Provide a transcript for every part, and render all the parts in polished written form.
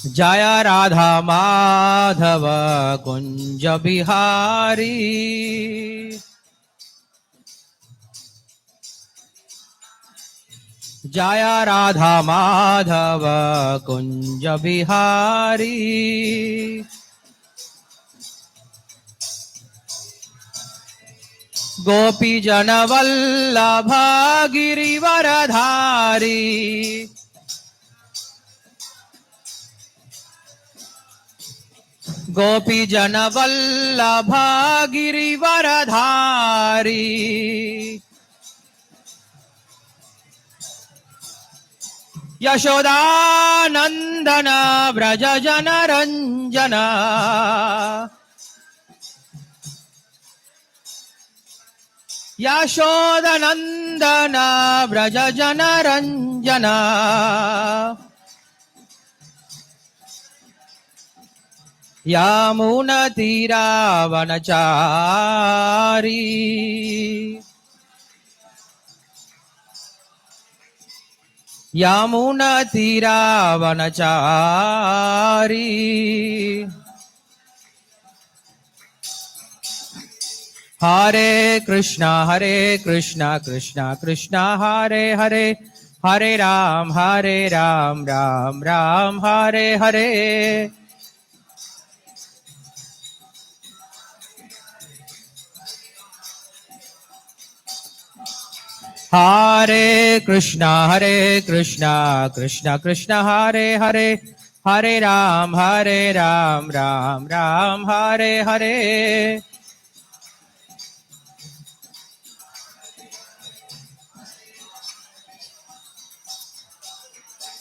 जय राधा माधव कुंज बिहारी। जय राधा माधव कुंज बिहारी। गोपी जन वल्लभ गिरिवरधारी। गोपी जन वल्लभ गिरिवरधारी। यशोदानंदन व्रज जन रंजना। यशोदानंदन व्रज जन रंजना। यमुनतीरावनचारी। यमुनतीरावनचारी। हरे कृष्णा कृष्णा कृष्णा हरे हरे, हरे राम राम राम हरे हरे। हरे कृष्णा कृष्णा कृष्णा हरे हरे, हरे राम राम राम हरे हरे।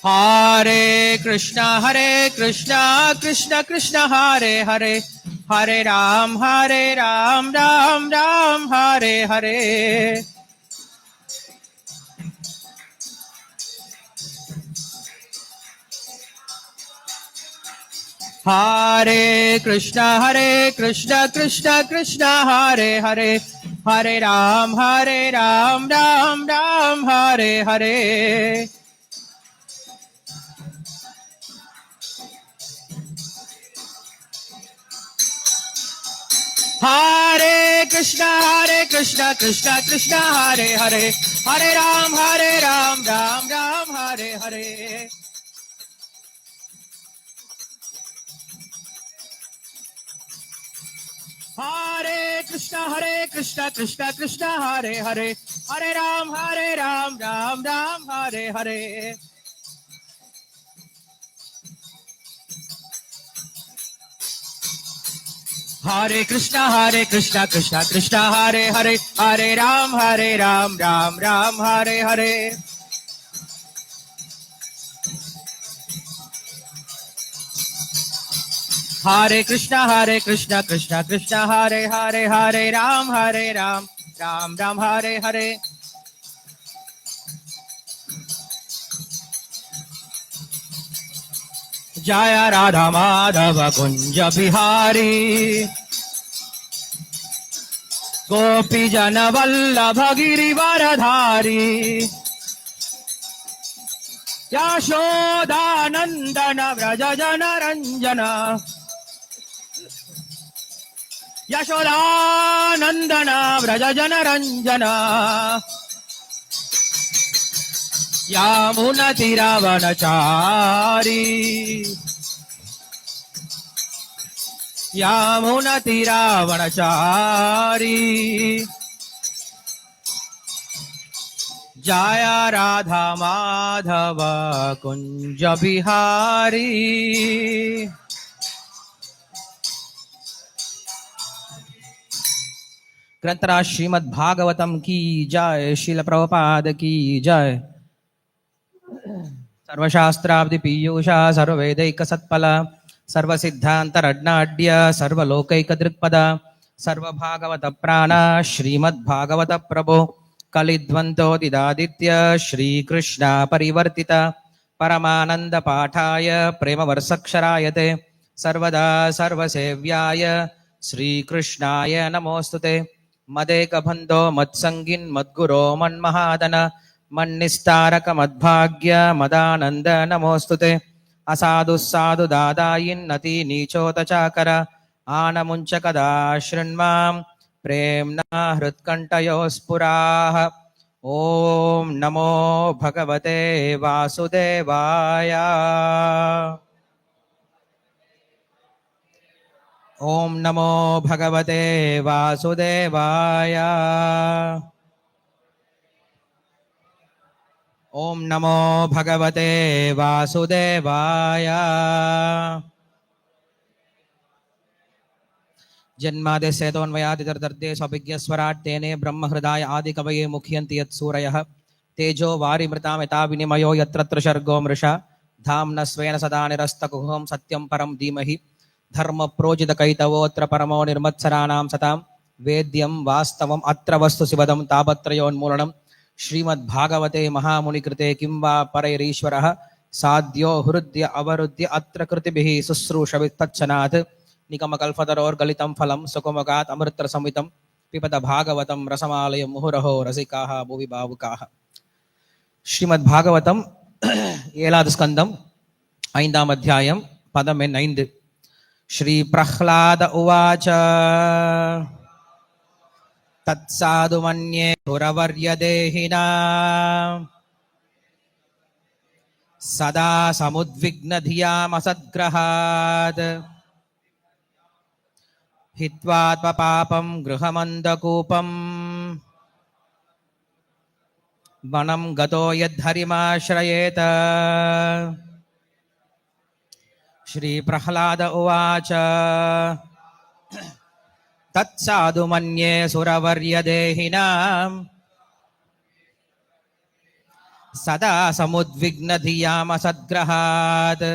हरे कृष्णा कृष्णा कृष्णा हरे हरे, हरे राम राम राम हरे हरे। हरे कृष्णा कृष्णा कृष्णा हरे हरे, हरे राम राम हरे हरे। हरे कृष्णा कृष्णा कृष्णा हरे हरे, हरे राम राम हरे हरे। हरे कृष्णा कृष्णा हरे हरे, हरे राम राम हरे हरे। हरे कृष्णा कृष्णा हरे हरे, हरे राम राम हरे हरे। हरे कृष्णा कृष्णा हरे हरे, हरे राम राम हरे हरे। जय राधा माधव कुंज बिहारी। गोपी जन वल्लभ गिरिवरधारी। यशोदानंदन व्रज जन रंजना। यशोदानंदन व्रज जन रंजना। यमुनतीरावनचारी। यमुनतीरावनचारी। जय राधा माधव कुंज बिहारी। ग्रंथराज श्रीमद् भागवतम की जय, श्रील प्रभुपाद की जय। सर्वशास्त्राब्धि पीयूषा सर्ववेदैक सत्फल, सर्वसिद्धान्तरड्नाड्य सर्वलोकैकदृक्पद, सर्वभागवत प्राण श्रीमद्भागवत प्रभो। कलिध्वंतोदिदादित्य श्रीकृष्ण परिवर्तित, परमानंद पाठाय प्रेमवर्षक्षरायते, सर्वदा सर्वसेव्याय श्रीकृष्णाय नमोस्तुते। मदेकबन्धो मत्संगिन् मद्गुरो मन्महादन, मन्निस्तारक मद्भाग्य मदानंद नमोस्तुते। असाधुः साधु दादायिन्नति नीचोतचाकर आनमुञ्च कदा शृण्वां प्रेम्णा हृत्कण्ठयोः स्फुराः ॐ नमो भगवते वासुदेवाय ॐ नमो भगवते वासुदेवाय ॐ नमो भगवते वासुदेवाय जन्मादिस्यतोऽन्वयादितरतर्दे स्वभिज्ञस्वराट् तेने ब्रह्महृदाय आदिकवये मुह्यन्ति यत्सूरयः तेजो वारिमृतां यथा विनिमयो यत्र सर्गो मृषा धाम्ना स्वेन सदा निरस्तकुहं सत्यं परं धीमहि धर्मप्रोजितकैतवोऽत्र परमो निर्मत्सराणां सतां वेद्यं वास्तवम् अत्र वस्तु शिवदं तापत्रयोन्मूलनं श्रीमद्भागवते महामुनिकृते किं वा परैरीश्वरः साध्यो हृद्य अवरुद्य अत्र कृतिभिः शुश्रूषवित्तच्छनात् निकमकल्पतरोर्गलितं फलं सुकुमकात् अमृतरसंवितं पिबत भागवतं रसमालयं मुहुरहो रसिकाः भुवि भावुकाः. श्रीमद्भागवतं ஏழாவது ஸ்கந்தம் ஐந்தாம் அத்தியாயம் பதம் எண் 5. ஸ்ரீ பிரஹ்லாத உவாச்ச தத்சாது மன்யே சுரவர்ய தேஹினா சதா சமுத்விக்னதியாமசத்க்ரஹாத் हित्वात्मपापं गृहमन्दकूपं वनं गतो यद्धरिमाश्रयेत. श्रीप्रह्लाद उवाच तत्साधु मन्ये सुरवर्यदेहिनां सदा समुद्विग्नधियामसद्ग्रहात्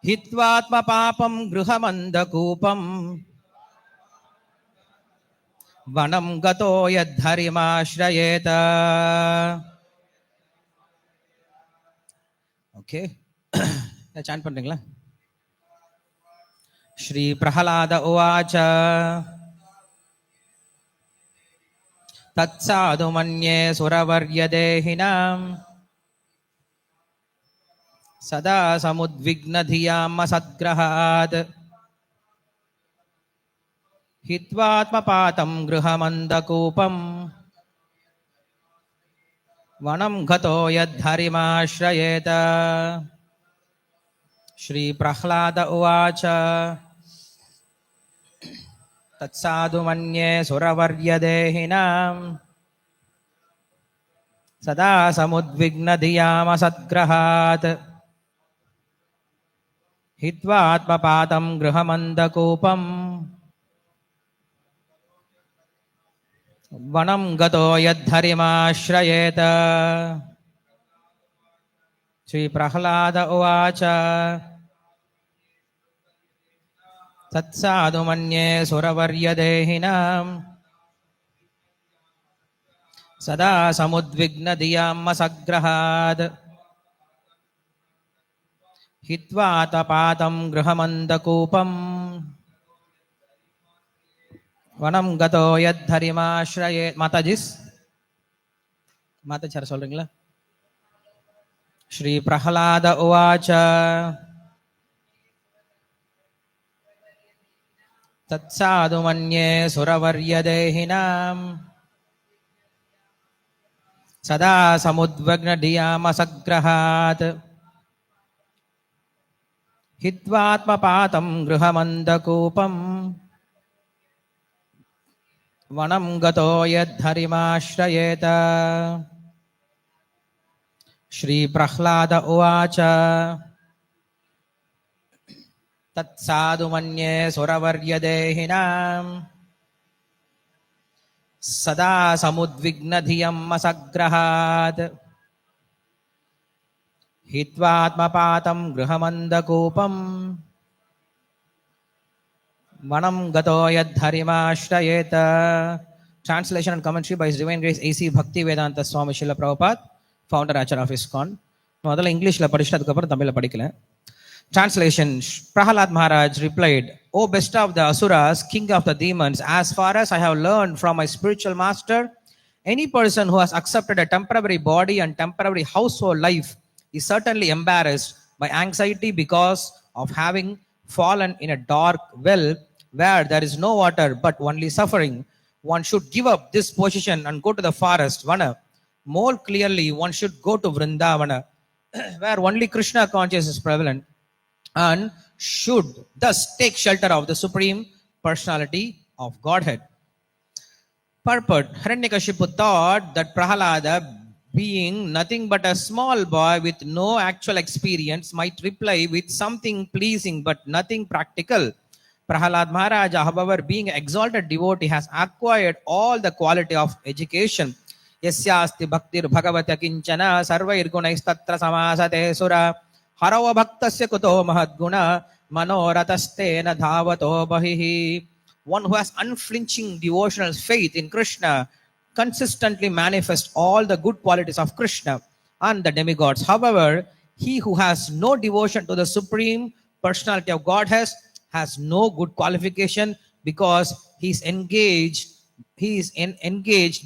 हित्वात्मपापं गृहमन्दकूपं वनं गतो यद्धरिमाश्रयेत. ओके चांट पண்றீங்களா? श्री प्रह्लाद उवाच तत्साधु मन्ये सुरवर्यदेहिनां सदा समुद्विग्नधियामसद्ग्रहात् हित्वात्मपातं गृहमन्दकूपं वनं गतो यद्धरिमाश्रयेत. श्रीप्रह्लाद उवाच तत्साधु मन्ये सुरवर्यदेहिनां सदा समुद्विग्नधियामसद्ग्रहात् हित्वात्मपातं गृहमन्दकूपं वनं गतो यद्धरिमाश्रयेत. श्रीप्रह्लाद उवाच तत्साधु मन्ये सुरवर्यदेहिनां सदा समुद्विग्नधियामसद्ग्रहात् हित्वात्मपातं गृहमन्दकूपं वनं गतो यद्धरिमाश्रये. माताजिस माताचार சொல்றீங்களா? श्री प्रह्लाद उवाच तत्साधु मन्ये सुरवर्यदेहिनां सदा समुद्विग्नधियामसद्ग्रहात् हित्वात्मपातं गृहमन्दकूपं वनं गतो यद्धरिमाश्रयेत. श्रीप्रह्लाद उवाच तत्साधु मन्ये सुरवर्यदेहिनां सदा समुद्विग्नधियामसद्ग्रहात् हित्वात्मपातं गृहमन्दकूपं वनं गतो यद्धरिमाश्रयेत. Translation and commentary by His Divine Grace A.C. Bhaktivedanta Swami Srila Prabhupada, founder Acharya of ISKCON. முதல்ல இங்கிலீஷ்ல படிச்சுட்டு அதுக்கப்புறம் தமிழ்ல படிக்கல. Translation. Prahalad Maharaj replied, O best of the Asuras, king of the demons, as far as I have learned from my spiritual master, any person who has accepted a temporary body and temporary household life is certainly embarrassed by anxiety because of having fallen in a dark well where there is no water but only suffering. One should give up this position and go to the forest, Vana. More clearly, one should go to Vrindavana, where only Krishna consciousness is prevalent, and should thus take shelter of the Supreme Personality of Godhead. Purport: Hiranyakashipu thought that Prahalada, being nothing but a small boy with no actual experience, might reply with something pleasing but nothing practical. Prahalad Maharaja, however, being an exalted devotee, has acquired all the quality of education. Yasyasti bhaktir bhagavata kinchana sarvair gunaistatra samasate sura harava bhaktasya kuto mahadguna manoratastena dhavato bahihi. One who has unflinching devotional faith in Krishna consistently manifests all the good qualities of Krishna and the demigods. However, he who has no devotion to the Supreme Personality of God has no good qualification, because he is engaged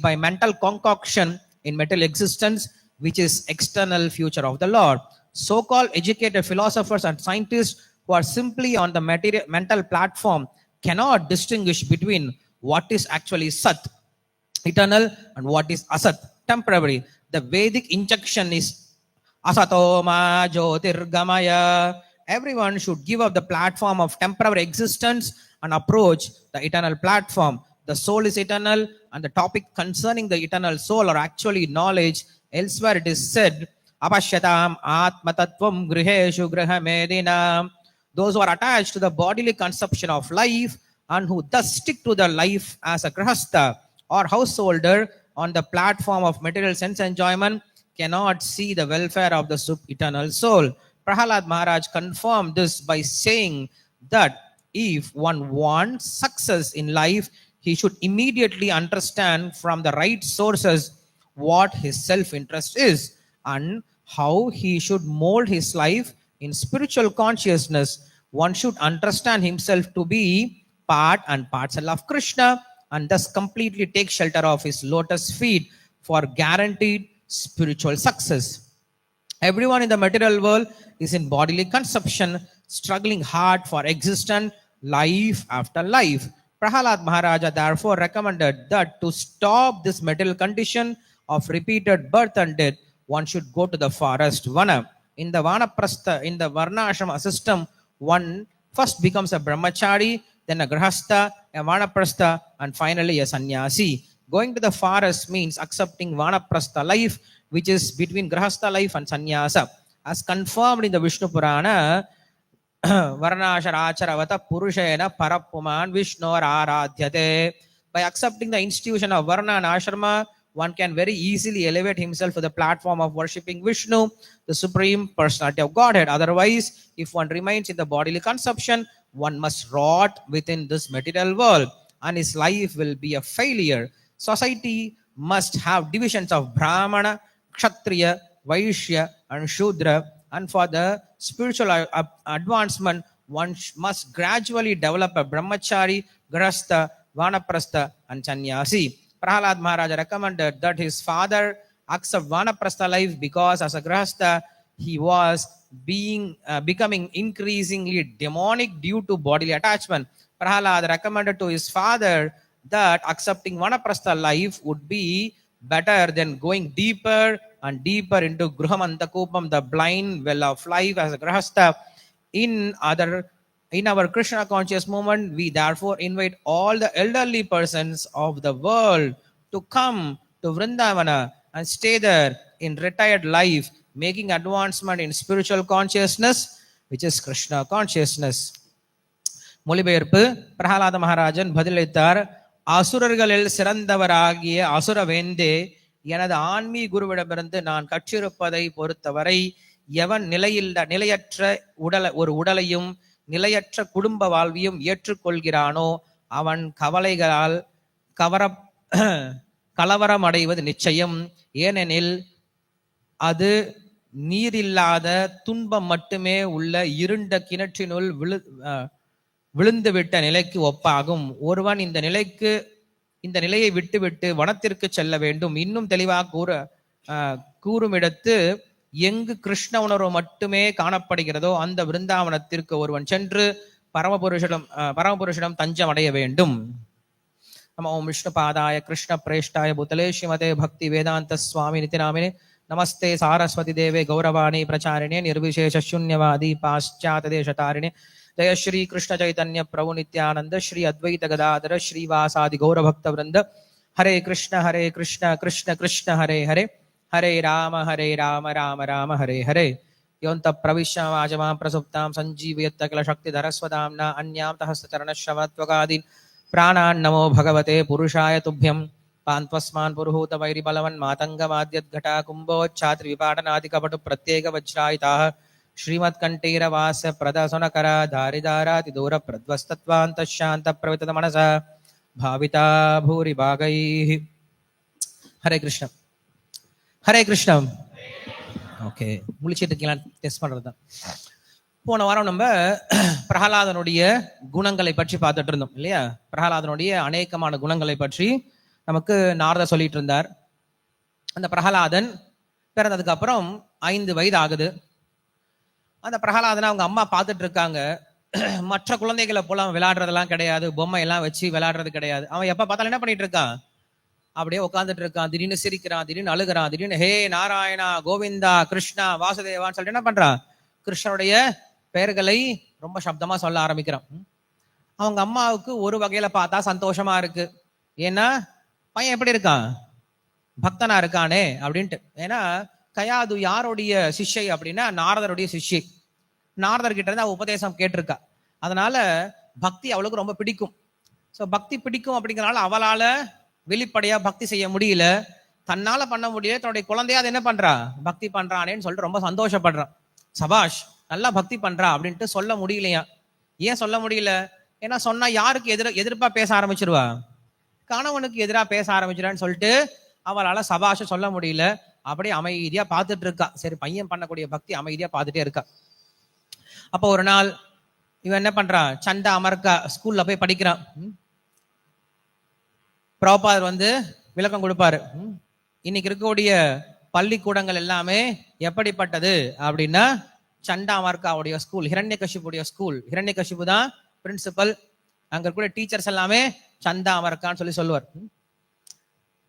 by mental concoction in material existence, which is external future of the Lord. So-called educated philosophers and scientists who are simply on the mental platform cannot distinguish between what is actually Sat, eternal, and what is Asat, temporary. The Vedic injunction is Asatoma Jyotirgamaya. Everyone should give up the platform of temporary existence and approach the eternal platform. The soul is eternal, and the topic concerning the eternal soul are actually knowledge. Elsewhere it is said, Apashyatam Atmatatvam Griheshu Grihamedinam. Those who are attached to the bodily conception of life and who thus stick to the life as a grahastha or householder on the platform of material sense enjoyment cannot see the welfare of the eternal soul. Prahalad Maharaj confirmed this by saying that if one wants success in life, he should immediately understand from the right sources what his self-interest is and how he should mold his life in spiritual consciousness. One should understand himself to be part and parcel of Krishna and thus completely take shelter of his lotus feet for guaranteed spiritual success. Everyone in the material world is in bodily conception, struggling hard for existence, life after life. Prahalad Maharaja therefore recommended that to stop this material condition of repeated birth and death, one should go to the forest, Vana. In the Vanaprastha, in the Varnashrama system, one first becomes a brahmachari, then a grahastha, a Vanaprastha, and finally a sannyasi. Going to the forest means accepting Vanaprastha life, which is between grahastha life and sannyasa. As confirmed in the Vishnu Purana, Varnasharacharavata Purushena Parapuman Vishnor Aradhyate. By accepting the institution of Varna and Ashrama, one can very easily elevate himself to the platform of worshipping Vishnu, the Supreme Personality of Godhead. Otherwise, if one remains in the bodily conception, one must rot within this material world and his life will be a failure. Society must have divisions of Brahmana, Kshatriya, Vaishya, and Shudra, and for the spiritual advancement, one must gradually develop a brahmachari, grahastha, vanaprastha, and sannyasi. Prahalad Maharaja recommended that his father accept vanaprastha life because as a grahastha, he was becoming increasingly demonic due to bodily attachment. Prahalad recommended to his father that accepting vanaprastha life would be better than going deeper and deeper into Gruhamantakupam, the blind well of life as a grahastha. In our Krishna conscious movement, we therefore invite all the elderly persons of the world to come to Vrindavana and stay there in retired life, making advancement in spiritual consciousness, which is Krishna consciousness. மொழிபெயர்ப்பு: பிரகலாத மகாராஜன் பதிலளித்தார். அசுரர்களில் சிறந்தவராகிய அசுரவேந்தே, எனது ஆன்மீக குருவிடமிருந்து நான் கற்றிருப்பதை பொறுத்தவரை, எவன் நிலையற்ற ஒரு உடலையும் நிலையற்ற குடும்ப வாழ்வையும் ஏற்றுக்கொள்கிறானோ அவன் கவலைகளால் கலவரம் அடைவது நிச்சயம். ஏனெனில் அது நீரில்லாத துன்பம் மட்டுமே உள்ள இருண்ட கிணற்றினுள் விழுந்துவிட்ட நிலைக்கு ஒப்பாகும். ஒருவன் இந்த நிலையை விட்டுவிட்டு வனத்திற்கு செல்ல வேண்டும். இன்னும் தெளிவாக கூறுமிடத்து எங்கு கிருஷ்ண உணர்வு மட்டுமே காணப்படுகிறதோ அந்த விருந்தாவனத்திற்கு ஒருவன் சென்று பரமபுருஷிடம் தஞ்சம் அடைய வேண்டும். நம ஓம் விஷ்ணுபாதாய கிருஷ்ண பிரேஷ்டாய பூதலே ஸ்ரீமதே பக்தி வேதாந்த சுவாமி நிதிநாமினே நமஸ்தே சாரஸ்வதி தேவே கௌரவாணி பிரச்சாரிணே நிர்விசேஷ சூன்யவாதி பாश्चात தேசதாரிணே जय श्री कृष्ण चैतन्य प्रभु नित्यानंद श्री अद्वैत गदाधर श्रीवासादि गौर भक्त वृंद हरे कृष्ण कृष्ण कृष्ण हरे हरे हरे राम राम राम हरे हरे योऽन्त प्रविश्य वाचमां प्रसुप्तां सञ्जीवयत्त किल शक्तिधरस्वदाम्ना अन्यां हस्तचरणश्रवणत्वगादीन् प्राणान् नमो भगवते पुरुषाय तुभ्यं पान्त्वस्मान् पुरुहूत वैरिबलवन् मातङ्गमाद्यद्घटा कुम्भोच्छात्रिविपाटनादिकपटु प्रत्येक वज्रायिताः श्रीमत्कण्ठीरवास प्रदसुनकरा धारिदाराति दूर प्रध्वस्तत्वान्तशान्त प्रवितत मनसा भाविता भूरि भागैः हरे कृष्ण हरे कृष्ण ஓகே முழிச்சிட்டு இருக்கலாம் டெஸ்ட் பண்றது தான். போன வாரம் நம்ம பிரகலாதனுடைய குணங்களை பற்றி பார்த்துட்டு இருந்தோம் இல்லையா? பிரகலாதனுடைய அநேகமான குணங்களை பற்றி நமக்கு நாரதர் சொல்லிட்டு இருந்தார். அந்த பிரகலாதன் பிறந்ததுக்கு அப்புறம் 5 வயது ஆகுது. அந்த பிரகலாதனை அவங்க அம்மா பார்த்துட்டு இருக்காங்க. மற்ற குழந்தைகளை போல அவன் விளையாடுறதெல்லாம் கிடையாது, பொம்மை எல்லாம் வச்சு விளையாடுறது கிடையாது. அவன் எப்ப பார்த்தாலும் என்ன பண்ணிட்டு இருக்கான்? அப்படியே உட்காந்துட்டு இருக்கான். திடீர்னு சிரிக்கிறான், திடீர்னு அழுகிறான், திடீர்னு ஹே நாராயணா கோவிந்தா கிருஷ்ணா வாசுதேவான்னு சொல்லிட்டு என்ன பண்றான்? கிருஷ்ணனுடைய பெயர்களை ரொம்ப சப்தமா சொல்ல ஆரம்பிக்கிறான். அவங்க அம்மாவுக்கு ஒரு வகையில பார்த்தா சந்தோஷமா இருக்கு. ஏன்னா பையன் எப்படி இருக்கான்? பக்தனா இருக்கானே அப்படின்ட்டு. ஏன்னா கயாது யாருடைய சிஷ்யை அப்படின்னா நாரதருடைய சிஷ்யை. நாரதர் கிட்ட இருந்து அவ உபதேசம் கேட்டிருக்கா. அதனால பக்தி அவளுக்கு ரொம்ப பிடிக்கும். ஸோ பக்தி பிடிக்கும் அப்படிங்கிறனால அவளால வெளிப்படையா பக்தி செய்ய முடியல, தன்னால பண்ண முடியல. தன்னுடைய குழந்தையா அது என்ன பண்றா? பக்தி பண்றானேன்னு சொல்லிட்டு ரொம்ப சந்தோஷப்படுறான். சபாஷ் நல்லா பக்தி பண்றா அப்படின்ட்டு சொல்ல முடியலையா? ஏன் சொல்ல முடியல? ஏன்னா சொன்னா யாருக்கு எதிர்ப்பா பேச ஆரம்பிச்சிருவா? கணவனுக்கு எதிராக பேச ஆரம்பிச்சிடான்னு சொல்லிட்டு அவளால சபாஷ சொல்ல முடியல. அப்படியே அமைதியா பார்த்துட்டு இருக்கா. சரி, பையன் பண்ணக்கூடிய பக்தி அமைதியா பார்த்துட்டே இருக்கா. அப்போ ஒரு நாள் இவன் என்ன பண்றான்? சண்டா அமர்க்கா ஸ்கூல்ல போய் படிக்கிறான். பிரபுபாதர் வந்து விளக்கம் கொடுப்பாரு. இன்னைக்கு இருக்கக்கூடிய பள்ளிக்கூடங்கள் எல்லாமே எப்படிப்பட்டது அப்படின்னா சண்டா அமர்காவுடைய ஸ்கூல், ஹிரண்யகசிபுடைய ஸ்கூல். ஹிரண்யகசிபு தான் பிரின்சிபல். அங்க இருக்கக்கூடிய டீச்சர்ஸ் எல்லாமே சண்டா அமர்கான்னு சொல்லி சொல்லுவார்.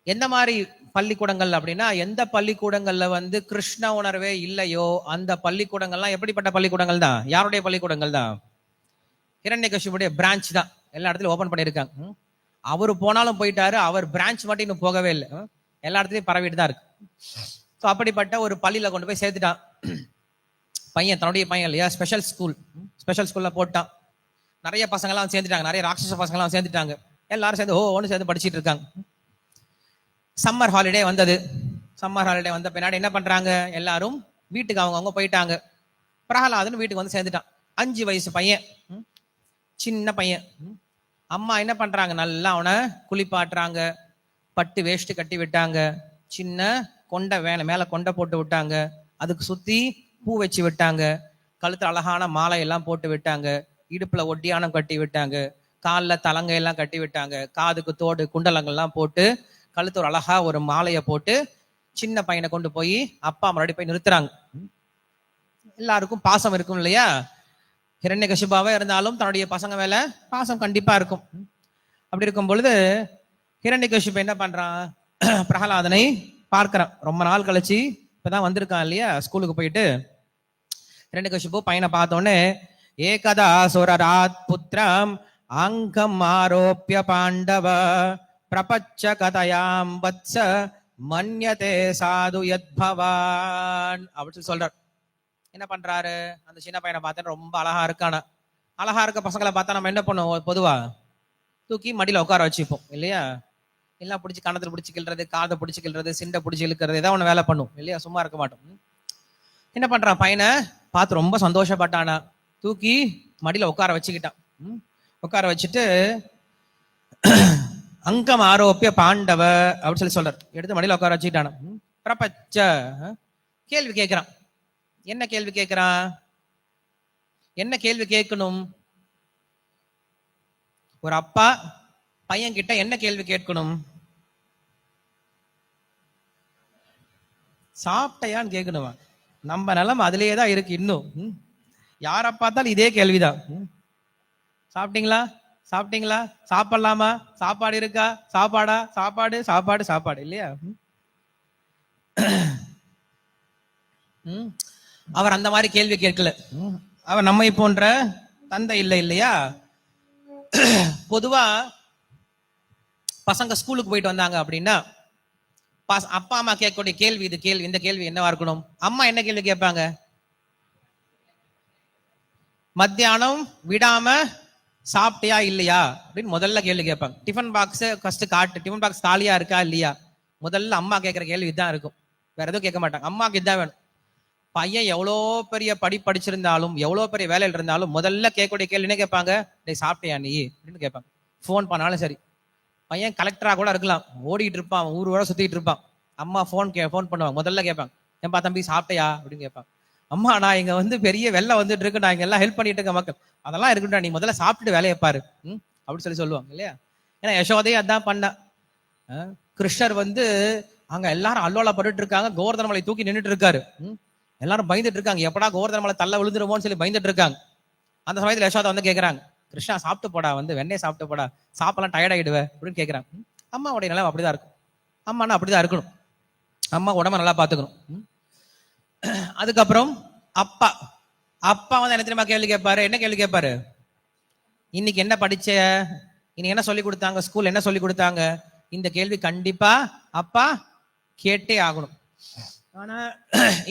எந்த மாதிரி பள்ளிக்கூடங்கள் அப்படின்னா, எந்த பள்ளிக்கூடங்கள்ல வந்து கிருஷ்ண உணர்வே இல்லையோ அந்த பள்ளிக்கூடங்கள்லாம் எப்படிப்பட்ட பள்ளிக்கூடங்கள் தான்? யாருடைய பள்ளிக்கூடங்கள் தான்? ஹிரண்யகசிபுடைய பிரான்ச் தான் எல்லா இடத்துலயும் ஓபன் பண்ணியிருக்காங்க. அவரு போனாலும் போயிட்டாரு, அவர் பிரான்ச் மட்டும் இன்னும் போகவே இல்லை. எல்லா இடத்துலயும் பரவிட்டு தான் இருக்கு. ஸோ அப்படிப்பட்ட ஒரு பள்ளியில கொண்டு போய் சேர்த்துட்டான் பையன், தன்னுடைய பையன் இல்லையா? ஸ்பெஷல் ஸ்கூல்ல போட்டான். நிறைய பசங்கள்லாம் சேர்ந்துட்டாங்க, நிறைய ராட்சச பசங்கள்லாம் சேர்ந்துட்டாங்க. எல்லாரும் சேர்ந்து ஒன்று சேர்ந்து படிச்சுட்டு இருக்காங்க. சம்மர் ஹாலிடே வந்தது. சம்மர் ஹாலிடே வந்த பின்னாடி என்ன பண்றாங்க? எல்லாரும் வீட்டுக்கு அவங்க போயிட்டாங்க. பிரகலாதன் வீட்டுக்கு வந்து சேர்ந்துட்டான். 5 வயசு பையன், சின்ன பையன். அம்மா என்ன பண்றாங்க? நல்லா அவனை குளிப்பாட்டுறாங்க, பட்டு வேஷ்டி கட்டி விட்டாங்க, சின்ன கொண்டை மேல கொண்டை போட்டு விட்டாங்க, அதுக்கு சுத்தி பூ வச்சு விட்டாங்க, கழுத்துல அழகான மாலை எல்லாம் போட்டு விட்டாங்க, இடுப்புல ஒட்டியானம் கட்டி விட்டாங்க, காலில் தலங்கையெல்லாம் கட்டி விட்டாங்க, காதுக்கு தோடு குண்டலங்கள்லாம் போட்டு கழுத்து ஒரு அழகா ஒரு மாலையை போட்டு சின்ன பையனை கொண்டு போய் அப்பா மறுபடி போய் நிறுத்துறாங்க. எல்லாருக்கும் பாசம் இருக்கும் இல்லையா? ஹிரண்யகசிபாவே இருந்தாலும் தன்னுடைய பசங்க மேல பாசம் கண்டிப்பா இருக்கும். அப்படி இருக்கும் பொழுது ஹிரண்யகசிபு என்ன பண்றான்? பிரகலாதனை பார்க்கிறான். ரொம்ப நாள் கழிச்சு இப்பதான் வந்திருக்கான் இல்லையா ஸ்கூலுக்கு போயிட்டு. ஹிரண்யகசிபு பையனை பார்த்தோன்னே ஏகதா சுரராத் புத்திரம் அங்கம் ஆரோப்பிய பாண்டவ பிரபச்ச கதயாம் வத்ச மன்யதே சாது யத்பவான் அப்படின்னு சொல்றார். என்ன பண்றாரு? அந்த சின்ன பையனை பார்த்தா ரொம்ப அழகா இருக்கான. அழகா இருக்க பசங்களை பார்த்தா நம்ம என்ன பண்ணுவோம்? பொதுவா தூக்கி மடியில உட்கார வச்சுப்போம் இல்லையா? எல்லாம் பிடிச்சி கணத்துல பிடிச்சி கிள்றது, காதை பிடிச்சி கிள்றது, சிண்டை பிடிச்சி இழுக்கிறது, ஏதாவது ஒண்ணு வேலை பண்ணும் இல்லையா? சும்மா இருக்க மாட்டோம். என்ன பண்றான்? பையனை பார்த்து ரொம்ப சந்தோஷப்பட்டானா. தூக்கி மடியில உட்கார வச்சுக்கிட்டான். உட்கார வச்சுட்டு அங்கம் ஆரோப்பிய பாண்டவ அப்படின்னு சொல்லி சொல்றார். எடுத்து மடியில உட்கார வச்சுக்கிட்டான. பிரபச்ச கேள்வி கேட்கிறான். என்ன கேள்வி கேட்கிறான்? என்ன கேள்வி கேட்கணும்? ஒரு அப்பா பையன் கிட்ட என்ன கேள்வி கேட்கணும்? சாப்பிட்டையான்னு கேட்கணுமா? நம்ம நிலைமை அதுலயே தான் இருக்கு இன்னும். யாரை பார்த்தாலும் இதே கேள்விதான். சாப்பிட்டீங்களா, சாப்பிட்டீங்களா, சாப்பிடலாமா, சாப்பாடு இருக்கா, சாப்பாடா, சாப்பாடு சாப்பாடு சாப்பாடு இல்லையா? அவர் அந்த மாதிரி கேள்வி கேட்கல. அவர் நம்மை போன்ற தந்தை இல்லை இல்லையா? பொதுவா பசங்க ஸ்கூலுக்கு போயிட்டு வந்தாங்க அப்படின்னா அப்பா அம்மா கேட்கக்கூடிய கேள்வி இந்த கேள்வி என்னவா இருக்கணும்? அம்மா என்ன கேள்வி கேட்பாங்க? மத்தியானம் விடாம சாப்பிட்டியா இல்லையா அப்படின்னு முதல்ல கேள்வி கேட்பாங்க. டிஃபன் பாக்ஸ் ஃபர்ஸ்ட் காட்டு, டிஃபன் பாக்ஸ் காலியா இருக்கா இல்லையா, முதல்ல அம்மா கேட்கிற கேள்வி தான் இருக்கும். வேற எதுவும் கேட்க மாட்டாங்க. அம்மாக்கு இதான் வேணும். பையன் எவ்வளோ பெரிய படிச்சிருந்தாலும் எவ்வளோ பெரிய வேலையில் இருந்தாலும் முதல்ல கேட்கக்கூடிய கேள்வி என்ன கேட்பாங்க? டேய் சாப்பிட்டியா நீ அப்படின்னு கேட்பாங்க. ஃபோன் பண்ணாலும் சரி, பையன் கலெக்டரா கூட இருக்கலாம், ஓடிட்டு இருப்பான், ஊர் ஊரா சுத்திட்டு இருப்பான், அம்மா ஃபோன் பண்ணுவாங்க, முதல்ல கேட்பாங்க, ஏன்பா தம்பி சாப்பிட்டியா அப்படின்னு கேட்பாங்க. அம்மா நான் இங்க பெரிய வெள்ளம் வந்துட்டு இருக்கு, நான் இங்க எல்லாம் ஹெல்ப் பண்ணிட்டு இருக்க மக்கள், அதெல்லாம் இருக்கட்டும், நீ முதல்ல சாப்பிட்டு வேலையை பாரு அப்படின்னு சொல்லுவாங்க இல்லையா? ஏன்னா யசோதையே அதான் பண்ண. கிருஷ்ணர் அங்க எல்லாரும் அல்லோலப்பட்டு இருக்காங்க, கோவர்தன மலை தூக்கி நின்றுட்டு இருக்காரு. எல்லாரும் பயந்துட்டு இருக்காங்க, எப்படா கோவர்தன மலை தள்ள விழுந்துருமோன்னு சொல்லி பயந்துட்டு இருக்காங்க. அந்த சமயத்துல யசோதா கேட்கறாங்க, கிருஷ்ணா சாப்பிட்டு போடா, வெண்ணெய் சாப்பிட்டு போடா, சாப்பிடலாம் டயர்ட் ஆயிடுவேன் அப்படின்னு கேட்கறாங்க. அம்மாவுடைய நிலம் அப்படிதான் இருக்கும். அம்மானா அப்படிதான் இருக்கணும், அம்மா உடம்ப நல்லா பாத்துக்கணும். அதுக்கப்புறம் அப்பா என்ன தெரியுமா கேள்வி கேட்பாரு? என்ன கேள்வி கேட்பாரு? இன்னைக்கு என்ன படிச்ச, இன்னைக்கு என்ன சொல்லி கொடுத்தாங்க, ஸ்கூல் என்ன சொல்லி கொடுத்தாங்க? இந்த கேள்வி கண்டிப்பா அப்பா கேட்டே ஆகணும். ஆனா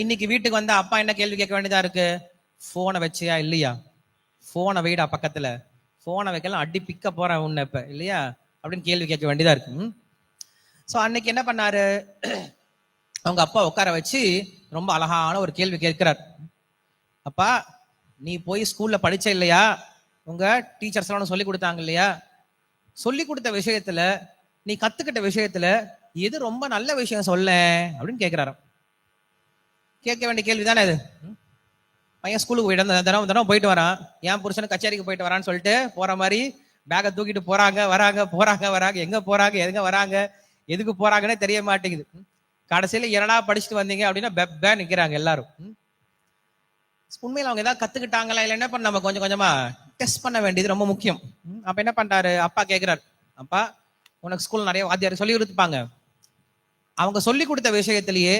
இன்னைக்கு வீட்டுக்கு வந்தா அப்பா என்ன கேள்வி கேட்க வேண்டியதா இருக்கு? போனை வச்சியா இல்லையா, போனை வைடா பக்கத்துல, போனை வைக்கலாம் அடி பிக்க போறேன் உன்ன இப்ப இல்லையா அப்படின்னு கேள்வி கேட்க வேண்டியதா இருக்கு. சோ அன்னைக்கு என்ன பண்ணாரு? அவங்க அப்பா உட்கார வச்சு ரொம்ப அழகான ஒரு கேள்வி கேட்கிறார். அப்பா நீ போய் ஸ்கூல்ல படிச்ச இல்லையா, உங்க டீச்சர்ஸ் எல்லாம் சொல்லி கொடுத்தாங்க இல்லையா, சொல்லி கொடுத்த விஷயத்துல நீ கத்துக்கிட்ட விஷயத்துல எது ரொம்ப நல்ல விஷயம் சொல்ல அப்படின்னு கேட்கிறாராம். கேட்க வேண்டிய கேள்வி தானே அது. பையன் ஸ்கூலுக்கு போயிட்டு தினம் போயிட்டு வரான், என் புருஷனுக்கு கச்சேரிக்கு போயிட்டு வரான்னு சொல்லிட்டு போற மாதிரி பேக்கை தூக்கிட்டு போறாங்க வராங்க, எங்க போறாங்க எங்க வராங்க எதுக்கு போறாங்கன்னே தெரிய மாட்டேங்குது. கடைசியில என்னடா படிச்சுட்டு வந்தீங்க அப்படின்னா பெப்பே நிக்கிறாங்க எல்லாரும். உண்மையில அவங்க ஏதாவது கத்துக்கிட்டாங்களா இல்ல என்ன பண்ண நம்ம கொஞ்சம் கொஞ்சமா டெஸ்ட் பண்ண வேண்டியது ரொம்ப முக்கியம். அப்ப என்ன பண்றாரு? அப்பா கேட்கிறாரு, அப்பா உனக்கு ஸ்கூல் நிறைய வாத்தியார் சொல்லி கொடுத்துப்பாங்க, அவங்க சொல்லி கொடுத்த விஷயத்திலேயே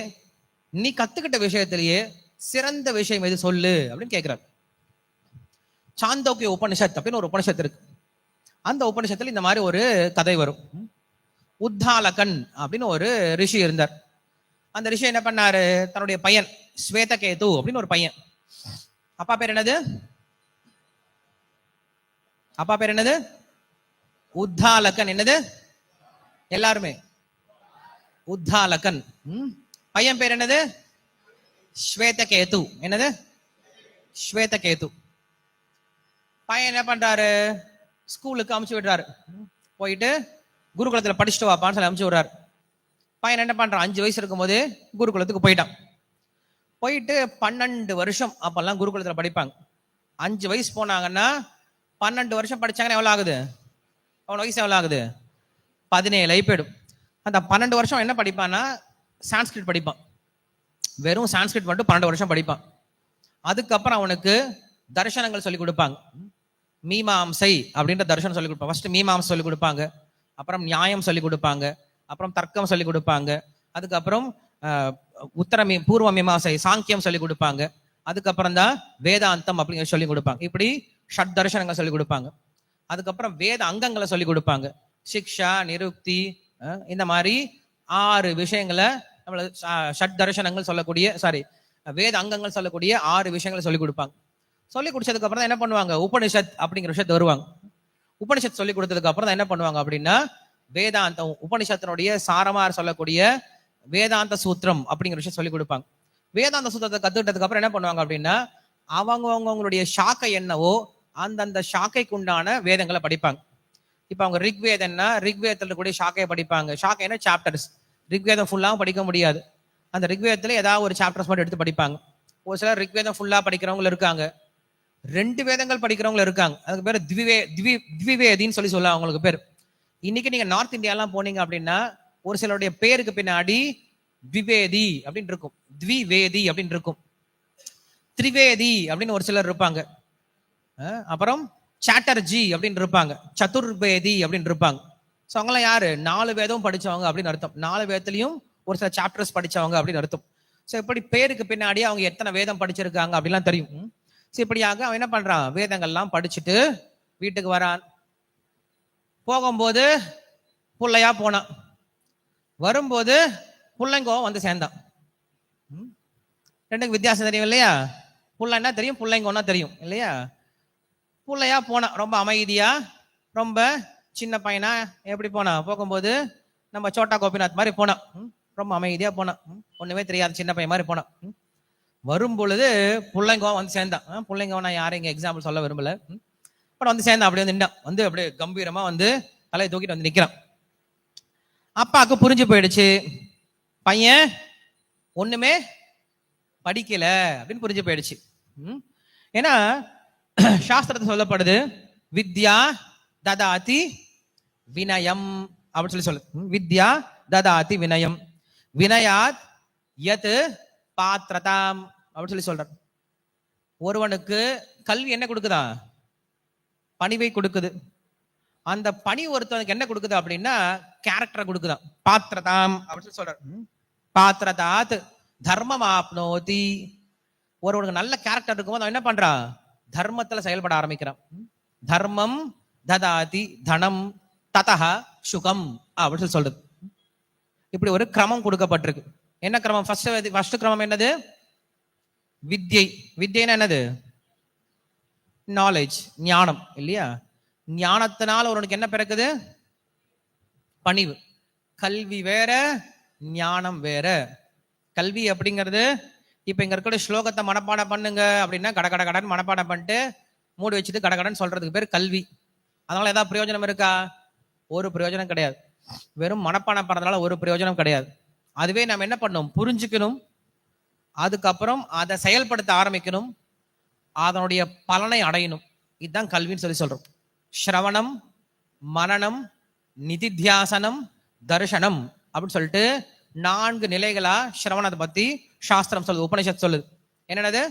நீ கத்துக்கிட்ட விஷயத்திலேயே சிறந்த விஷயம் எது சொல்லு அப்படின்னு கேட்கிறார். சாந்தோக்கிய உபனிஷத் அப்படின்னு ஒரு உபனிஷத்து இருக்கு. அந்த உபனிஷத்துல இந்த மாதிரி ஒரு கதை வரும். உத்தாலகன் அப்படின்னு ஒரு ரிஷி இருந்தார். அந்த ரிஷி என்ன பண்ணாரு? தன்னுடைய பையன் ஸ்வேதகேது அப்படின்னு ஒரு பையன், அப்பா பேர் என்னது? அப்பா பேர் என்னது? உத்தாலகன். என்னது? எல்லாருமே உத்தாலகன். பையன் பேர் என்னது? ஸ்வேதகேது. என்னது? ஸ்வேதகேது. பையன் என்ன பண்றாரு? ஸ்கூலுக்கு அமுச்சு விடுறாரு. போயிட்டு குருகுலத்துல படிச்சுட்டு வாப்பான்னு சொல்லி அமுச்சு விடுறாரு. பையன் என்ன பண்றான்? 5 வயசு இருக்கும் போது குருகுலத்துக்கு போயிட்டான். போயிட்டு 12 வருஷம் அப்பெல்லாம் குருகுலத்துல படிப்பாங்க. 5 வயசு போனாங்கன்னா 12 வருஷம் படிச்சாங்கன்னா எவ்வளவு ஆகுது? அவன் வயசு எவ்வளவு ஆகுது? 17 போயிடும். அந்த 12 வருஷம் என்ன படிப்பான்னா சான்ஸ்கிரிட் படிப்பான். வெறும் சான்ஸ்கிரிட் மட்டும் 12 வருஷம் படிப்பான். அதுக்கப்புறம் அவனுக்கு தர்சனங்கள் சொல்லி கொடுப்பாங்க. மீமாம்சை அப்படின்ற தர்சனம் சொல்லி கொடுப்பாங்க. ஃபர்ஸ்ட் மீமாம்சை சொல்லி கொடுப்பாங்க, அப்புறம் நியாயம் சொல்லி கொடுப்பாங்க, அப்புறம் தர்க்கம் சொல்லி கொடுப்பாங்க, அதுக்கப்புறம் பூர்வ மீமாசை சாங்கியம் சொல்லி கொடுப்பாங்க, அதுக்கப்புறம் தான் வேதாந்தம் அப்படிங்கிற சொல்லி கொடுப்பாங்க. இப்படி ஷட் தர்சனங்கள் சொல்லி கொடுப்பாங்க. அதுக்கப்புறம் வேத அங்கங்களை சொல்லி கொடுப்பாங்க. சிக்ஷா, நிருக்தி, இந்த மாதிரி 6 விஷயங்களை நம்மள ஷட் தர்சனங்கள் சொல்லக்கூடிய வேத அங்கங்கள் சொல்லக்கூடிய 6 விஷயங்களை சொல்லி கொடுப்பாங்க. சொல்லி கொடுத்ததுக்கு அப்புறம் தான் என்ன பண்ணுவாங்க? உபனிஷத் அப்படிங்கிற விஷயத்து வருவாங்க. உபனிஷத் சொல்லி கொடுத்ததுக்கு அப்புறம் தான் என்ன பண்ணுவாங்க அப்படின்னா வேதாந்தம், உபனிஷத்தினுடைய சாரமார் சொல்லக்கூடிய வேதாந்த சூத்திரம் அப்படிங்கிற விஷயம் சொல்லி கொடுப்பாங்க. வேதாந்த சூத்திரத்தை கத்துக்கிட்டதுக்கு அப்புறம் என்ன பண்ணுவாங்க அப்படின்னா அவங்களுடைய ஷாக்கை என்னவோ அந்தந்த ஷாக்கைக்கு உண்டான வேதங்களை படிப்பாங்க. இப்ப அவங்க ரிக்வேதம்னா ரிக்வேதத்துல கூடிய ஷாக்கையை படிப்பாங்க. ஷாக்கைனா சாப்டர்ஸ். ரிக்வேதம் ஃபுல்லாவும் படிக்க முடியாது. அந்த ரிக்வேதத்துல ஏதாவது ஒரு சாப்டர்ஸ் மட்டும் எடுத்து படிப்பாங்க. ஒரு சிலர் ரிக்வேதம் ஃபுல்லா படிக்கிறவங்க இருக்காங்க, 2 வேதங்கள் படிக்கிறவங்க இருக்காங்க. அதுக்கு பேர் திவிவேதின்னு சொல்லுவாங்க அவங்களுக்கு பேர். இன்னைக்கு நீங்க நார்த் இந்தியாலாம் போனீங்க அப்படின்னா ஒரு சிலருடைய பேருக்கு பின்னாடி திவேதி அப்படின்னு இருக்கும், திவிவேதி அப்படின்னு இருக்கும். திரிவேதி அப்படின்னு ஒரு சிலர் இருப்பாங்க. அப்புறம் சாட்டர்ஜி அப்படின்னு இருப்பாங்க. சதுர்வேதி அப்படின்னு இருப்பாங்க. ஸோ அவங்களாம் யாரு? 4 வேதம் படிச்சவங்க அப்படின்னு அர்த்தம். 4 வேதத்திலையும் ஒரு சில சாப்டர்ஸ் படிச்சவங்க அப்படின்னு அர்த்தம். ஸோ இப்படி பேருக்கு பின்னாடி அவங்க எத்தனை வேதம் படிச்சிருக்காங்க அப்படிலாம் தெரியும். ஸோ இப்படியாக அவன் என்ன பண்றான்? வேதங்கள்லாம் படிச்சுட்டு வீட்டுக்கு வரான். போகும்போது புள்ளையா போனான், வரும்போது புள்ளைங்கோ வந்து சேர்ந்தான். ரெண்டுக்கு வித்தியாசம் தெரியும் இல்லையா? புள்ளைன்னா தெரியும், புள்ளைங்கோன்னா தெரியும் இல்லையா? புள்ளையா போனான், ரொம்ப அமைதியா, ரொம்ப சின்ன பையனா எப்படி போனான்? போகும்போது நம்ம சோட்டா கோபிநாத் மாதிரி போனான். ரொம்ப அமைதியா போனான், ஒண்ணுமே தெரியாது சின்ன பையன் மாதிரி போனான். வரும் பொழுது புள்ளைங்கோ வந்து சேர்ந்தான். புள்ளைங்கோ நான் யாரும் இங்க எக்ஸாம்பிள் சொல்ல விரும்பல, பட் வந்து சேர்ந்தான். அப்படியே வந்து நின்றான், வந்து அப்படியே கம்பீரமா வந்து தலையை தூக்கிட்டு வந்து நிக்கிறான். அப்பாவுக்கு புரிஞ்சு போயிடுச்சு, பையன் ஒண்ணுமே படிக்கல அப்படின்னு புரிஞ்சு போயிடுச்சு. ஏன்னா சாஸ்திரத்தை சொல்லப்படுது, வித்யா ததாதி வினயம் அப்படின்னு சொல்லு. வித்யா ததாதி வினயம், வினயாத் யத் பாத்ரதாம் அப்படின்னு சொல்ற. ஒருவனுக்கு கல்வி என்ன கொடுக்குதா? பணிவை கொடுக்குது. அந்த பணி ஒருத்தவனுக்கு என்ன கொடுக்குது அப்படின்னா கேரக்டரை கொடுக்குதான். பாத்திரதாம் அப்படின்னு சொல்ற. பாத்திரதாத் தர்மம் ஆப்னோதி. ஒருவனுக்கு நல்ல கேரக்டர் இருக்கும்போது அவன் என்ன பண்றான்? தர்மத்துல செயல்பட ஆரம்பிக்கிறான். தர்மம் ததாதி தனம் ததஹ சுகம் அப்படின்னு சொல்றது. இப்படி ஒரு கிரமம் கொடுக்கப்பட்டிருக்கு. என்ன கிரமம்? ஃபர்ஸ்ட் கிரமம் என்னது? வித்யை. வித்யைனா என்னது? நாலேஜ், ஞானம் இல்லையா? ஞானத்தினால் ஒருவனுக்கு என்ன பிறக்குது? பணிவு. கல்வி வேற, ஞானம் வேற. கல்வி அப்படிங்கிறது இப்ப இங்க இருக்கிற ஸ்லோகத்தை மனப்பாடம் பண்ணுங்க அப்படின்னா கட கடன் மனப்பாடம் பண்ணிட்டு மூடி வச்சுட்டு கடகடன் சொல்றதுக்கு பேர் கல்வி. அதனால ஏதாவது பிரயோஜனம் இருக்கா? ஒரு பிரயோஜனம் கிடையாது. வெறும் மனப்பாடம் பண்ணதுனால ஒரு பிரயோஜனம் கிடையாது. அதுவே நம்ம என்ன பண்ணணும்? புரிஞ்சுக்கணும், அதுக்கப்புறம் அதை செயல்படுத்த ஆரம்பிக்கணும், அதனுடைய பலனை அடையணும். இதுதான் கல்வின்னு சொல்லி சொல்றோம். ஸ்ரவணம், மனனம், நிதித்தியாசனம், தர்சனம் அப்படின்னு சொல்லிட்டு 4 நிலைகளா ஸ்ரவணத்தை பத்தி சாஸ்திரம் சொல்லுது, உபனிஷத் சொல்லுது. என்னது?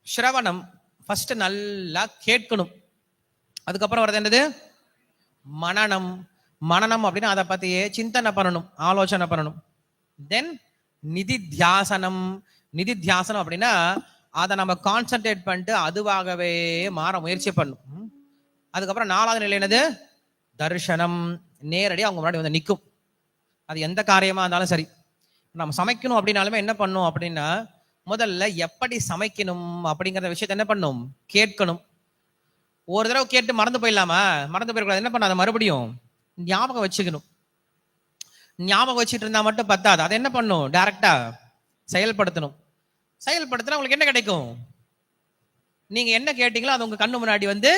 ஸ்ரவணம் ஃபர்ஸ்ட் நல்லா கேட்கணும். அதுக்கப்புறம் வருது என்னது? மனனம். மனனம் அப்படின்னா அதை பத்தியே சிந்தனை பண்ணணும், ஆலோசனை பண்ணணும். தென் நிதித்தியாசனம். நிதித்தியாசனம் அப்படின்னா அதை நம்ம கான்சென்ட்ரேட் பண்ணிட்டு அதுவாகவே மாற முயற்சி பண்ணும். அதுக்கப்புறம் 4வது நிலை என்னது? தர்சனம். நேரடியாக அவங்க முன்னாடி வந்து நிற்கும். அது எந்த காரியமா இருந்தாலும் சரி. நம்ம சமைக்கணும் அப்படின்னாலுமே என்ன பண்ணும் அப்படின்னா முதல்ல எப்படி சமைக்கணும் அப்படிங்கிற விஷயத்த என்ன பண்ணும்? கேட்கணும். ஒரு தடவை கேட்டு மறந்து போயிடலாமா? மறந்து போயிடக்கூடாது. என்ன பண்ண? அதை மறுபடியும் ஞாபகம் வச்சுக்கணும். ஞாபகம் வச்சுட்டு இருந்தா மட்டும் பத்தாது, அதை என்ன பண்ணும்? டைரக்டா செயல்படுத்தணும். செயல்படுத்தினா உங்களுக்கு என்ன கிடைக்கும்? நீங்க என்ன கேட்டீங்களோ அது உங்க கண்ணு முன்னாடி வந்து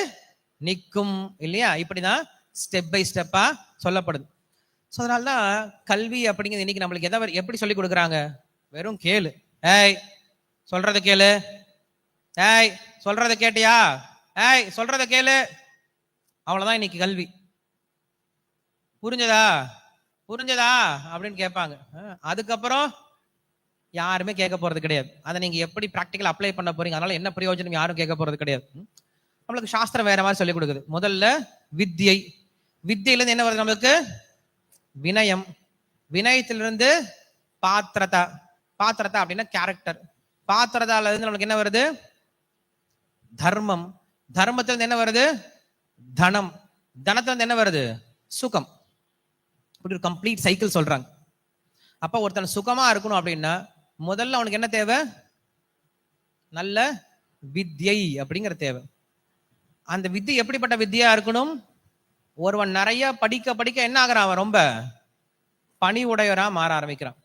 நிற்கும் இல்லையா? இப்படிதான் ஸ்டெப் பை ஸ்டெப்பா சொல்லப்படுது. ஸோ அதனால்தான் கல்வி அப்படிங்கிறது இன்னைக்கு நம்மளுக்கு எப்படி சொல்லி கொடுக்குறாங்க? வெறும் கேளு, ஏய் சொல்றத கேளு, ஏய் சொல்றத கேட்டியா, ஏய் சொல்றத கேளு, அவ்வளவுதான் இன்னைக்கு கல்வி. புரிஞ்சதா புரிஞ்சதா அப்படின்னு கேட்பாங்க. அதுக்கப்புறம் யாருமே கேட்க போறது கிடையாது. அதை நீங்க எப்படி பிராக்டிக்கல் அப்ளை பண்ண போறீங்க, அதனால என்ன பிரயோஜனம் யாரும் கேட்க போறது கிடையாது. நம்மளுக்கு சாஸ்திரம் வேற மாதிரி சொல்லி கொடுக்குது. முதல்ல வித்யை. வித்யில இருந்து என்ன வருது நம்மளுக்கு? வினயம். வினயத்திலிருந்து பாத்திரதா. பாத்திரதா அப்படின்னா கேரக்டர். பாத்திரதால இருந்து நம்மளுக்கு என்ன வருது? தர்மம். தர்மத்திலிருந்து என்ன வருது? தனம். தனத்திலிருந்து என்ன வருது? சுகம். இப்படி ஒரு கம்ப்ளீட் சைக்கிள் சொல்றாங்க. அப்ப ஒருத்தன் சுகமா இருக்கணும் அப்படின்னா முதல்ல அவனுக்கு என்ன தேவை? நல்ல வித்யை அப்படிங்கிற தேவை. அந்த வித்தை எப்படிப்பட்ட வித்தியா இருக்கணும்? ஒருவன் நிறைய படிக்க படிக்க என்ன ஆகிறான்? அவன் ரொம்ப பணி உடையவரா மாற ஆரம்பிக்கிறான்.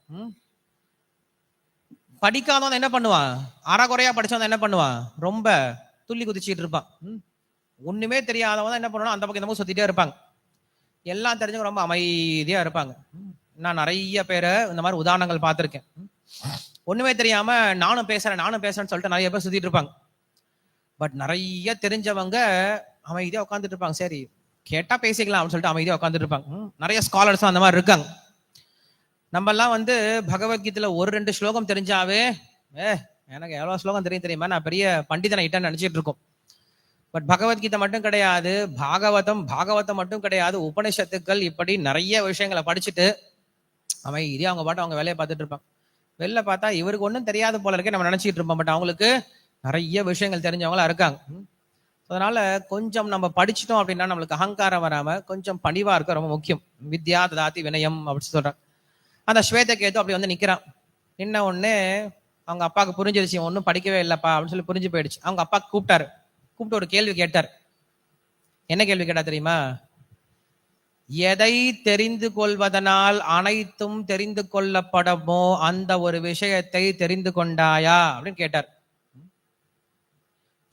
படிக்காதவன் என்ன பண்ணுவான்? அறகுறையா படிச்சவன் என்ன பண்ணுவான்? ரொம்ப துள்ளி குதிச்சுட்டு இருப்பான். ஒண்ணுமே தெரியாதவன் என்ன பண்ணுவான்? அந்த பக்கம் இந்த பக்கம் சுத்திட்டே இருப்பாங்க. எல்லாம் தெரிஞ்சவங்க ரொம்ப அமைதியா இருப்பாங்க. நான் நிறைய பேரை இந்த மாதிரி உதாரணங்கள் பார்த்திருக்கேன். ஒண்ணுமே தெரியாம நானும் பேசுறேன்னு சொல்லிட்டு நிறைய பேர் சுத்திட்டு இருப்பாங்க. பட் நிறைய தெரிஞ்சவங்க அமைதியா உட்காந்துட்டு இருப்பாங்க. சரி கேட்டா பேசிக்கலாம் அப்படின்னு சொல்லிட்டு அமைதியா உட்காந்துட்டு இருப்பாங்க. நிறைய ஸ்காலர்ஸும் அந்த மாதிரி இருக்காங்க. நம்ம எல்லாம் வந்து பகவத்கீதையில 1-2 ஸ்லோகம் தெரிஞ்சாவே எனக்கு எவ்வளவு ஸ்லோகம் தெரியுமா, நான் பெரிய பண்டிதனை இட்டேன்னு நினைச்சிட்டு இருக்கோம். பட் பகவத்கீதை மட்டும் கிடையாது, பாகவதம் மட்டும் கிடையாது, உபனிஷத்துக்கள், இப்படி நிறைய விஷயங்களை படிச்சுட்டு இதே அவங்க பாட்டு அவங்க வேலையை பார்த்துட்டு இருப்பாங்க. வெளில பார்த்தா இவருக்கு ஒன்றும் தெரியாது போல இருக்கே நம்ம நினைச்சிட்டு இருப்போம். பட் அவங்களுக்கு நிறைய விஷயங்கள் தெரிஞ்சவங்களா இருக்காங்க. அதனால கொஞ்சம் நம்ம படிச்சிட்டோம் அப்படின்னா நம்மளுக்கு அகங்காரம் வராம கொஞ்சம் பணிவா இருக்க ரொம்ப முக்கியம். வித்யா ததாதி வினயம் அப்படின்னு சொல்றாங்க. அந்த ஸ்வேதகேது அப்படி வந்து நிக்கிறான். நின்ன உடனே அவங்க அப்பாவுக்கு புரிஞ்சிருச்சு, ஒன்றும் படிக்கவே இல்லப்பா அப்படின்னு சொல்லி புரிஞ்சு போயிடுச்சு. அவங்க அப்பா கூப்பிட்டாரு. கூப்பிட்டு ஒரு கேள்வி கேட்டார். என்ன கேள்வி கேட்டா தெரியுமா? எதை தெரிந்து கொள்வதனால் அனைத்தும் தெரிந்து கொள்ளப்படமோ அந்த ஒரு விஷயத்தை தெரிந்து கொண்டாயா அப்படின்னு கேட்டார்.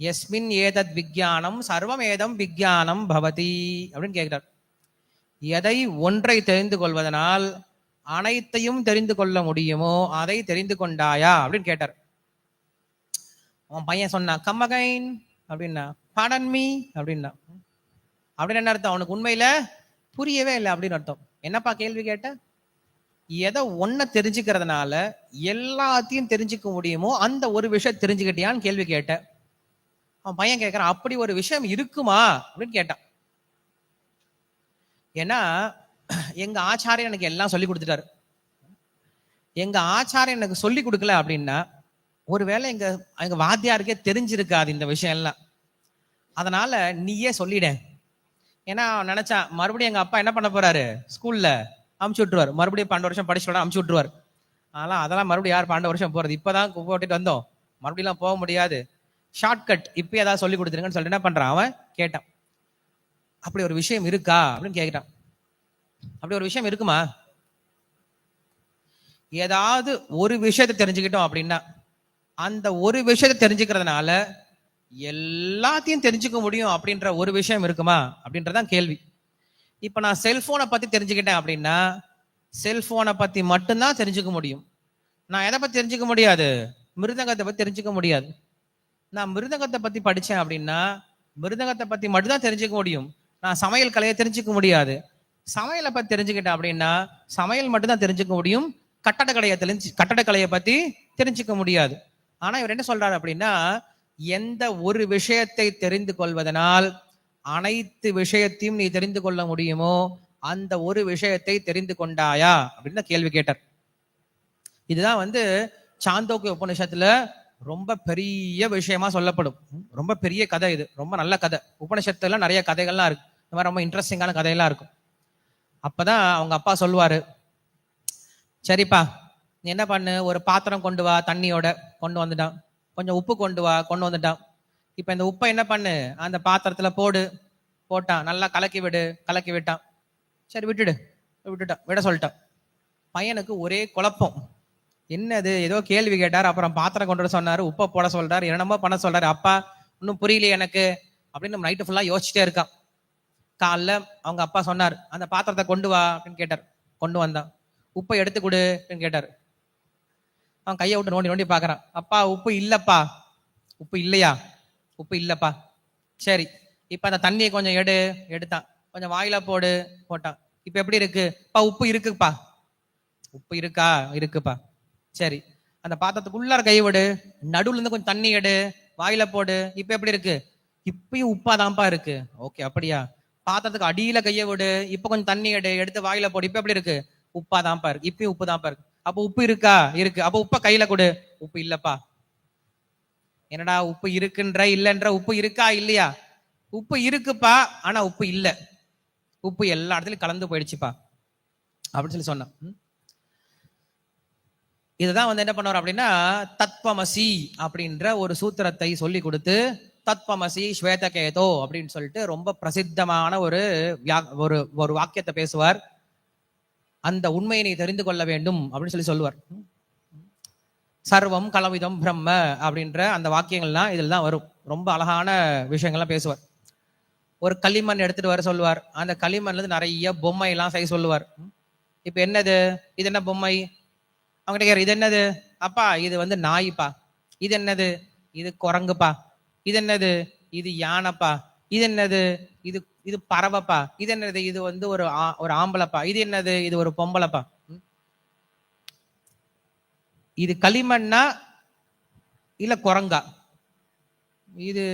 எஸ்மின் ஏதத் விஞ்ஞானம் சர்வம் ஏதம் விஞ்ஞானம் பவதி அப்படின்னு கேட்கிறார். எதை ஒன்றை தெரிந்து கொள்வதனால் அனைத்தையும் தெரிந்து கொள்ள முடியுமோ அதை தெரிந்து கொண்டாயா அப்படின்னு கேட்டார். அவன் பையன் சொன்னான் கம்மகைன் அப்படின்னா, பாடன் மீ அப்படின்னா. அப்படின்னு என்ன அர்த்தம்? அவனுக்கு உண்மையில புரியவே இல்லை அப்படின்னு அர்த்தம். என்னப்பா கேள்வி கேட்ட? எதை ஒன்ன தெரிஞ்சுக்கிறதுனால எல்லாத்தையும் தெரிஞ்சுக்க முடியுமோ அந்த ஒரு விஷயம் தெரிஞ்சுக்கிட்டியான்னு கேள்வி கேட்ட. அவன் பையன் கேட்கறான், அப்படி ஒரு விஷயம் இருக்குமா அப்படின்னு கேட்டான். ஏன்னா எங்க ஆச்சாரியன் எனக்கு எல்லாம் சொல்லி கொடுத்துட்டாரு. எங்க ஆச்சாரியன் எனக்கு சொல்லி கொடுக்கல அப்படின்னா ஒருவேளை எங்க வாத்தியாருக்கே தெரிஞ்சிருக்காது இந்த விஷயம் எல்லாம். அதனால நீயே சொல்லிட. ஏன்னா நினைச்சா மறுபடியும் எங்க அப்பா என்ன பண்ண போறாரு, ஸ்கூல்ல அமுச்சு விட்டுருவார். மறுபடியும் 12 வருஷம் படிச்சுட்டு அமுச்சு விட்டுருவார். அதெல்லாம் மறுபடியும் யார் 12 வருஷம் போறது, இப்பதான் போட்டுட்டு வந்தோம், மறுபடியும் போக முடியாது, ஷார்ட்கட் இப்ப ஏதாவது சொல்லி கொடுத்துருங்கன்னு சொல்லிட்டு என்ன பண்றான் அவன் கேட்டான். அப்படி ஒரு விஷயம் இருக்கா அப்படின்னு கேட்டான். அப்படி ஒரு விஷயம் இருக்குமா? ஏதாவது ஒரு விஷயத்தை தெரிஞ்சுக்கிட்டோம் அப்படின்னா அந்த ஒரு விஷயத்தை தெரிஞ்சுக்கிறதுனால எல்லாத்தையும் தெரிஞ்சுக்க முடியும் அப்படின்ற ஒரு விஷயம் இருக்குமா அப்படின்றதான் கேள்வி. இப்ப நான் செல்போனை பத்தி தெரிஞ்சுக்கிட்டேன் அப்படின்னா செல்போனை பத்தி மட்டும்தான் தெரிஞ்சுக்க முடியும். நான் எதை பத்தி தெரிஞ்சுக்க முடியாது? மிருதங்கத்தை பத்தி தெரிஞ்சுக்க முடியாது. நான் மிருதங்கத்தை பத்தி படிச்சேன் அப்படின்னா மிருதங்கத்தை பத்தி மட்டும்தான் தெரிஞ்சுக்க முடியும். நான் சமையல் கலையை தெரிஞ்சுக்க முடியாது. சமையலை பத்தி தெரிஞ்சுக்கிட்டேன் அப்படின்னா சமையல் மட்டும்தான் தெரிஞ்சுக்க முடியும். கட்டடக்கலையை பத்தி தெரிஞ்சுக்க முடியாது. ஆனா இவர் என்ன சொல்றாரு அப்படின்னா, எந்த ஒரு விஷயத்தை தெரிந்து கொள்வதனால் அனைத்து விஷயத்தையும் நீ தெரிந்து கொள்ள முடியுமோ அந்த ஒரு விஷயத்தை தெரிந்து கொண்டாயா அப்படின்னு கேள்வி கேட்டார். இதுதான் வந்து சாந்தோக்கிய உபநிஷத்துல ரொம்ப பெரிய விஷயமா சொல்லப்படும். ரொம்ப பெரிய கதை இது, ரொம்ப நல்ல கதை. உபநிஷத்துல நிறைய கதைகள்லாம் இருக்கு, இந்த மாதிரி ரொம்ப இன்ட்ரெஸ்டிங்கான கதையெல்லாம் இருக்கும். அப்பதான் அவங்க அப்பா சொல்லுவாரு, சரிப்பா நீ என்ன பண்ணு, ஒரு பாத்திரம் கொண்டு வா, தண்ணியோட கொண்டு வந்துட்டான். கொஞ்சம் உப்பு கொண்டு வா, கொண்டு வந்துட்டான். இப்ப இந்த உப்பை என்ன பண்ணு, அந்த பாத்திரத்துல போடு. போட்டான், நல்லா கலக்கி விடு. கலக்கி விட்டான். சரி விட்டுட்டான், விட சொல்லிட்டான். பையனுக்கு ஒரே குழப்பம். என்னது, ஏதோ கேள்வி கேட்டார், அப்புறம் பாத்திரம் கொண்டு வர சொன்னாரு, உப்பை போட சொல்றாரு, என்னமோ பண்ண சொல்றாரு, அப்பா இன்னும் புரியலையே எனக்கு அப்படின்னு நைட்டு ஃபுல்லா யோசிச்சுட்டே இருக்கான். காலைல அவங்க அப்பா சொன்னார், அந்த பாத்திரத்தை கொண்டு வா அப்படின்னு கேட்டார். கொண்டு வந்தான். உப்பை எடுத்து கொடு அப்படின்னு கேட்டார். அவன் கையை விட்டு நோண்டி நோண்டி பாக்குறான். அப்பா உப்பு இல்லப்பா. உப்பு இல்லையா? உப்பு இல்லப்பா. சரி இப்ப அந்த தண்ணியை கொஞ்சம் எடுத்தான். கொஞ்சம் வாயில போடு. போட்டான். இப்ப எப்படி இருக்கு? பா உப்பு இருக்குப்பா. உப்பு இருக்கா? இருக்குப்பா. சரி அந்த பாத்திரத்துக்குள்ளார கை விடு, நடுவுல இருந்து கொஞ்சம் தண்ணி எடு, வாயில போடு. இப்ப எப்படி இருக்கு? இப்பயும் உப்பாதான்ப்பா இருக்கு. ஓகே அப்படியா? பாத்திரத்துக்கு அடியில கையை விடு, இப்ப கொஞ்சம் தண்ணி எடுத்து வாயில போடு. இப்ப எப்படி இருக்கு? உப்பாதான்ப்பா இருக்கு. இப்பயும் உப்பு தான்ப்பா இருக்கு. அப்ப உப்பு இருக்கா? இருக்கு. அப்ப உப்ப கையில கொடு. உப்பு இல்லப்பா. என்னடா உப்பு இருக்குன்ற இல்லைன்ற? உப்பு இருக்கா இல்லையா? உப்பு இருக்குப்பா, ஆனா உப்பு இல்ல. உப்பு எல்லா இடத்துலயும் கலந்து போயிடுச்சுப்பா அப்படின்னு சொல்லி சொன்னான். இதுதான் வந்து என்ன பண்ணுவார் அப்படின்னா, தத்வமசி அப்படின்ற ஒரு சூத்திரத்தை சொல்லி கொடுத்து, தத்வமசி ஸ்வேதகேதோ அப்படின்னு சொல்லிட்டு ரொம்ப பிரசித்தமான ஒரு ஒரு வாக்கியத்தை பேசுவார். அந்த உண்மையை நீ தெரிந்து கொள்ள வேண்டும் அப்படின்னு சொல்லி சொல்லுவார். சர்வம் கலவிதம் பிரம்ம அப்படின்ற அந்த வாக்கியங்கள்லாம் இதுல தான் வரும். ரொம்ப அழகான விஷயங்கள்லாம் பேசுவார். ஒரு களிமண் எடுத்துட்டு வர சொல்லுவார். அந்த களிமண்ல இருந்து நிறைய பொம்மை எல்லாம் செய்ய சொல்லுவார். இப்ப என்னது, இது என்ன பொம்மை? அவங்க கேட்க, இது என்னது? அப்பா இது வந்து நாய்ப்பா. இது என்னது? இது குரங்குப்பா. இது என்னது? இது யானைப்பா. இது என்னது? இது இது பறவைப்பா. இது என்னது? இது வந்து ஒரு ஆம்பளைப்பா. இது என்னது? இது ஒரு பொம்பளைப்பா. இது களிமண்ணா இல்ல குரங்கா? இது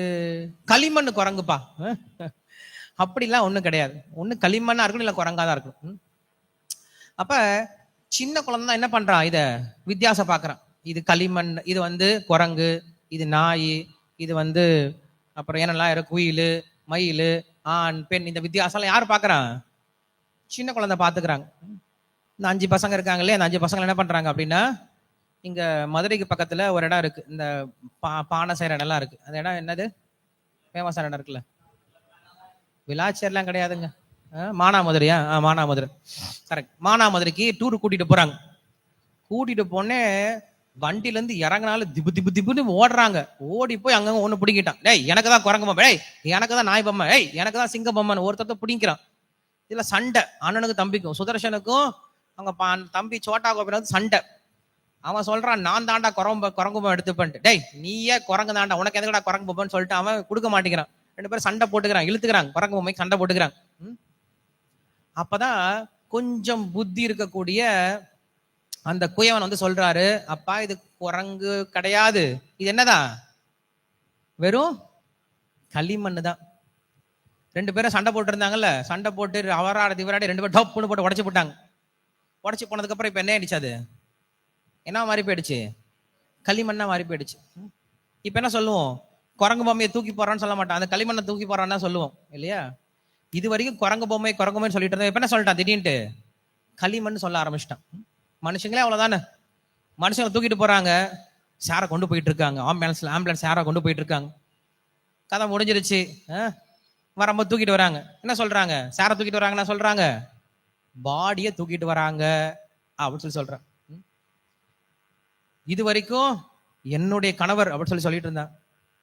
களிமண் குரங்குப்பா. அப்படிலாம் ஒண்ணும் கிடையாது. ஒண்ணு களிமண்ணா இருக்கணும், இல்ல குரங்கா தான் இருக்கணும். அப்ப சின்ன குழந்தை தான் என்ன பண்றான், இத வித்தியாசம் பாக்குறான். இது களிமண், இது வந்து குரங்கு, இது நாய், இது வந்து அப்புறம் என்னெல்லாம் இருக்கு, குயில், மயில், ஆண் பெண், இந்த வித்தியாசம் யாரு பாக்குறான்? சின்ன குழந்தை பாத்துக்கிறாங்க. இந்த 5 பசங்க இருக்காங்களே, அந்த 5 பசங்க என்ன பண்றாங்க அப்படின்னா, இங்க மதுரைக்கு பக்கத்துல ஒரு இடம் இருக்கு, இந்த பானை செய்யற இடம் இருக்கு. அந்த இடம் என்னது, ஃபேமஸான இடம் இருக்குல்ல, விளாச்சேரிலாம் கிடையாதுங்க, மானாமதுரையா? மானாமதுரை, கரெக்ட். மானாமதுரைக்கு டூர் கூட்டிட்டு போறாங்க. கூட்டிட்டு போனே வண்டில இருந்து இறங்கினாலும் திபு திபு திபுன்னு ஓடுறாங்க. ஓடி போய் அங்கங்க ஒண்ணு பிடிக்கிட்டான். டேய் எனக்கு தான் குரங்கு பொம்மை, டேய் எனக்கு தான் நாய் பொம்மை, ஏய் எனக்கு தான் சிங்க பொம்மைன்னு ஒருத்தத்தை பிடிக்கிறான். இதுல சண்டை, அண்ணனுக்கு தம்பிக்கும், சுதர்சனுக்கும் அவங்க தம்பி சோட்டா கோபில வந்து சண்டை. அவன் சொல்றான், நான் தாண்டா குரங்கு பொம்மை எடுத்துப்பேன்ட்டு. டேய் நீயே குரங்கு தாண்டா, உனக்கு எதுக்கடா குரங்கு பொம்மைன்னு சொல்லிட்டு அவன் கொடுக்க மாட்டேங்கிறான். 2 பேரும் சண்டை போட்டுக்கிறான், இழுத்துக்கிறாங்க, குரங்கு பொம்மைக்கு சண்டை போட்டுக்கிறாங்க. அப்பதான் கொஞ்சம் புத்தி இருக்கக்கூடிய அந்த குயவன் வந்து சொல்றாரு, அப்பா இது குரங்கு கிடையாது, இது என்னதான், வெறும் களிமண்ணு தான். 2 பேரும் சண்டை போட்டு இருந்தாங்கல்ல, சண்டை போட்டு அவராடி இவராடி 2 பேரும் டப்புன்னு போட்டு உடச்சு போட்டாங்க. உடச்சு போனதுக்கு அப்புறம் இப்ப என்ன ஆயிடுச்சு, அது என்ன மாறி போயிடுச்சு, களிமண்ணா மாறி போயிடுச்சு. இப்ப என்ன சொல்லுவோம், குரங்கு பொம்மையை தூக்கி போறான்னு சொல்ல மாட்டான், அந்த களிமண்ணை தூக்கி போறான்னு சொல்லுவோம் இல்லையா? இது வரைக்கும் குரங்கு பொம்மைன்னு சொல்லிட்டு இருந்தேன், இப்ப என்ன சொல்லிட்டான், திடீர்னு களிமண் சொல்ல ஆரம்பிச்சிட்டான். மனுஷங்களே அவ்வளவுதானே, மனுஷங்களை தூக்கிட்டு போறாங்க, சேரை கொண்டு போயிட்டு இருக்காங்க, ஆம்புலன்ஸ் சேரை கொண்டு போயிட்டு இருக்காங்க. கதை முடிஞ்சிருச்சு. வரும்போது தூக்கிட்டு வராங்க, என்ன சொல்றாங்க, சேரை தூக்கிட்டு வராங்கன்னா சொல்றாங்க, பாடியை தூக்கிட்டு வராங்க அப்படின்னு சொல்றாங்க. இது வரைக்கும் என்னுடைய கணவர் அப்படின்னு சொல்லிட்டு இருந்தான்,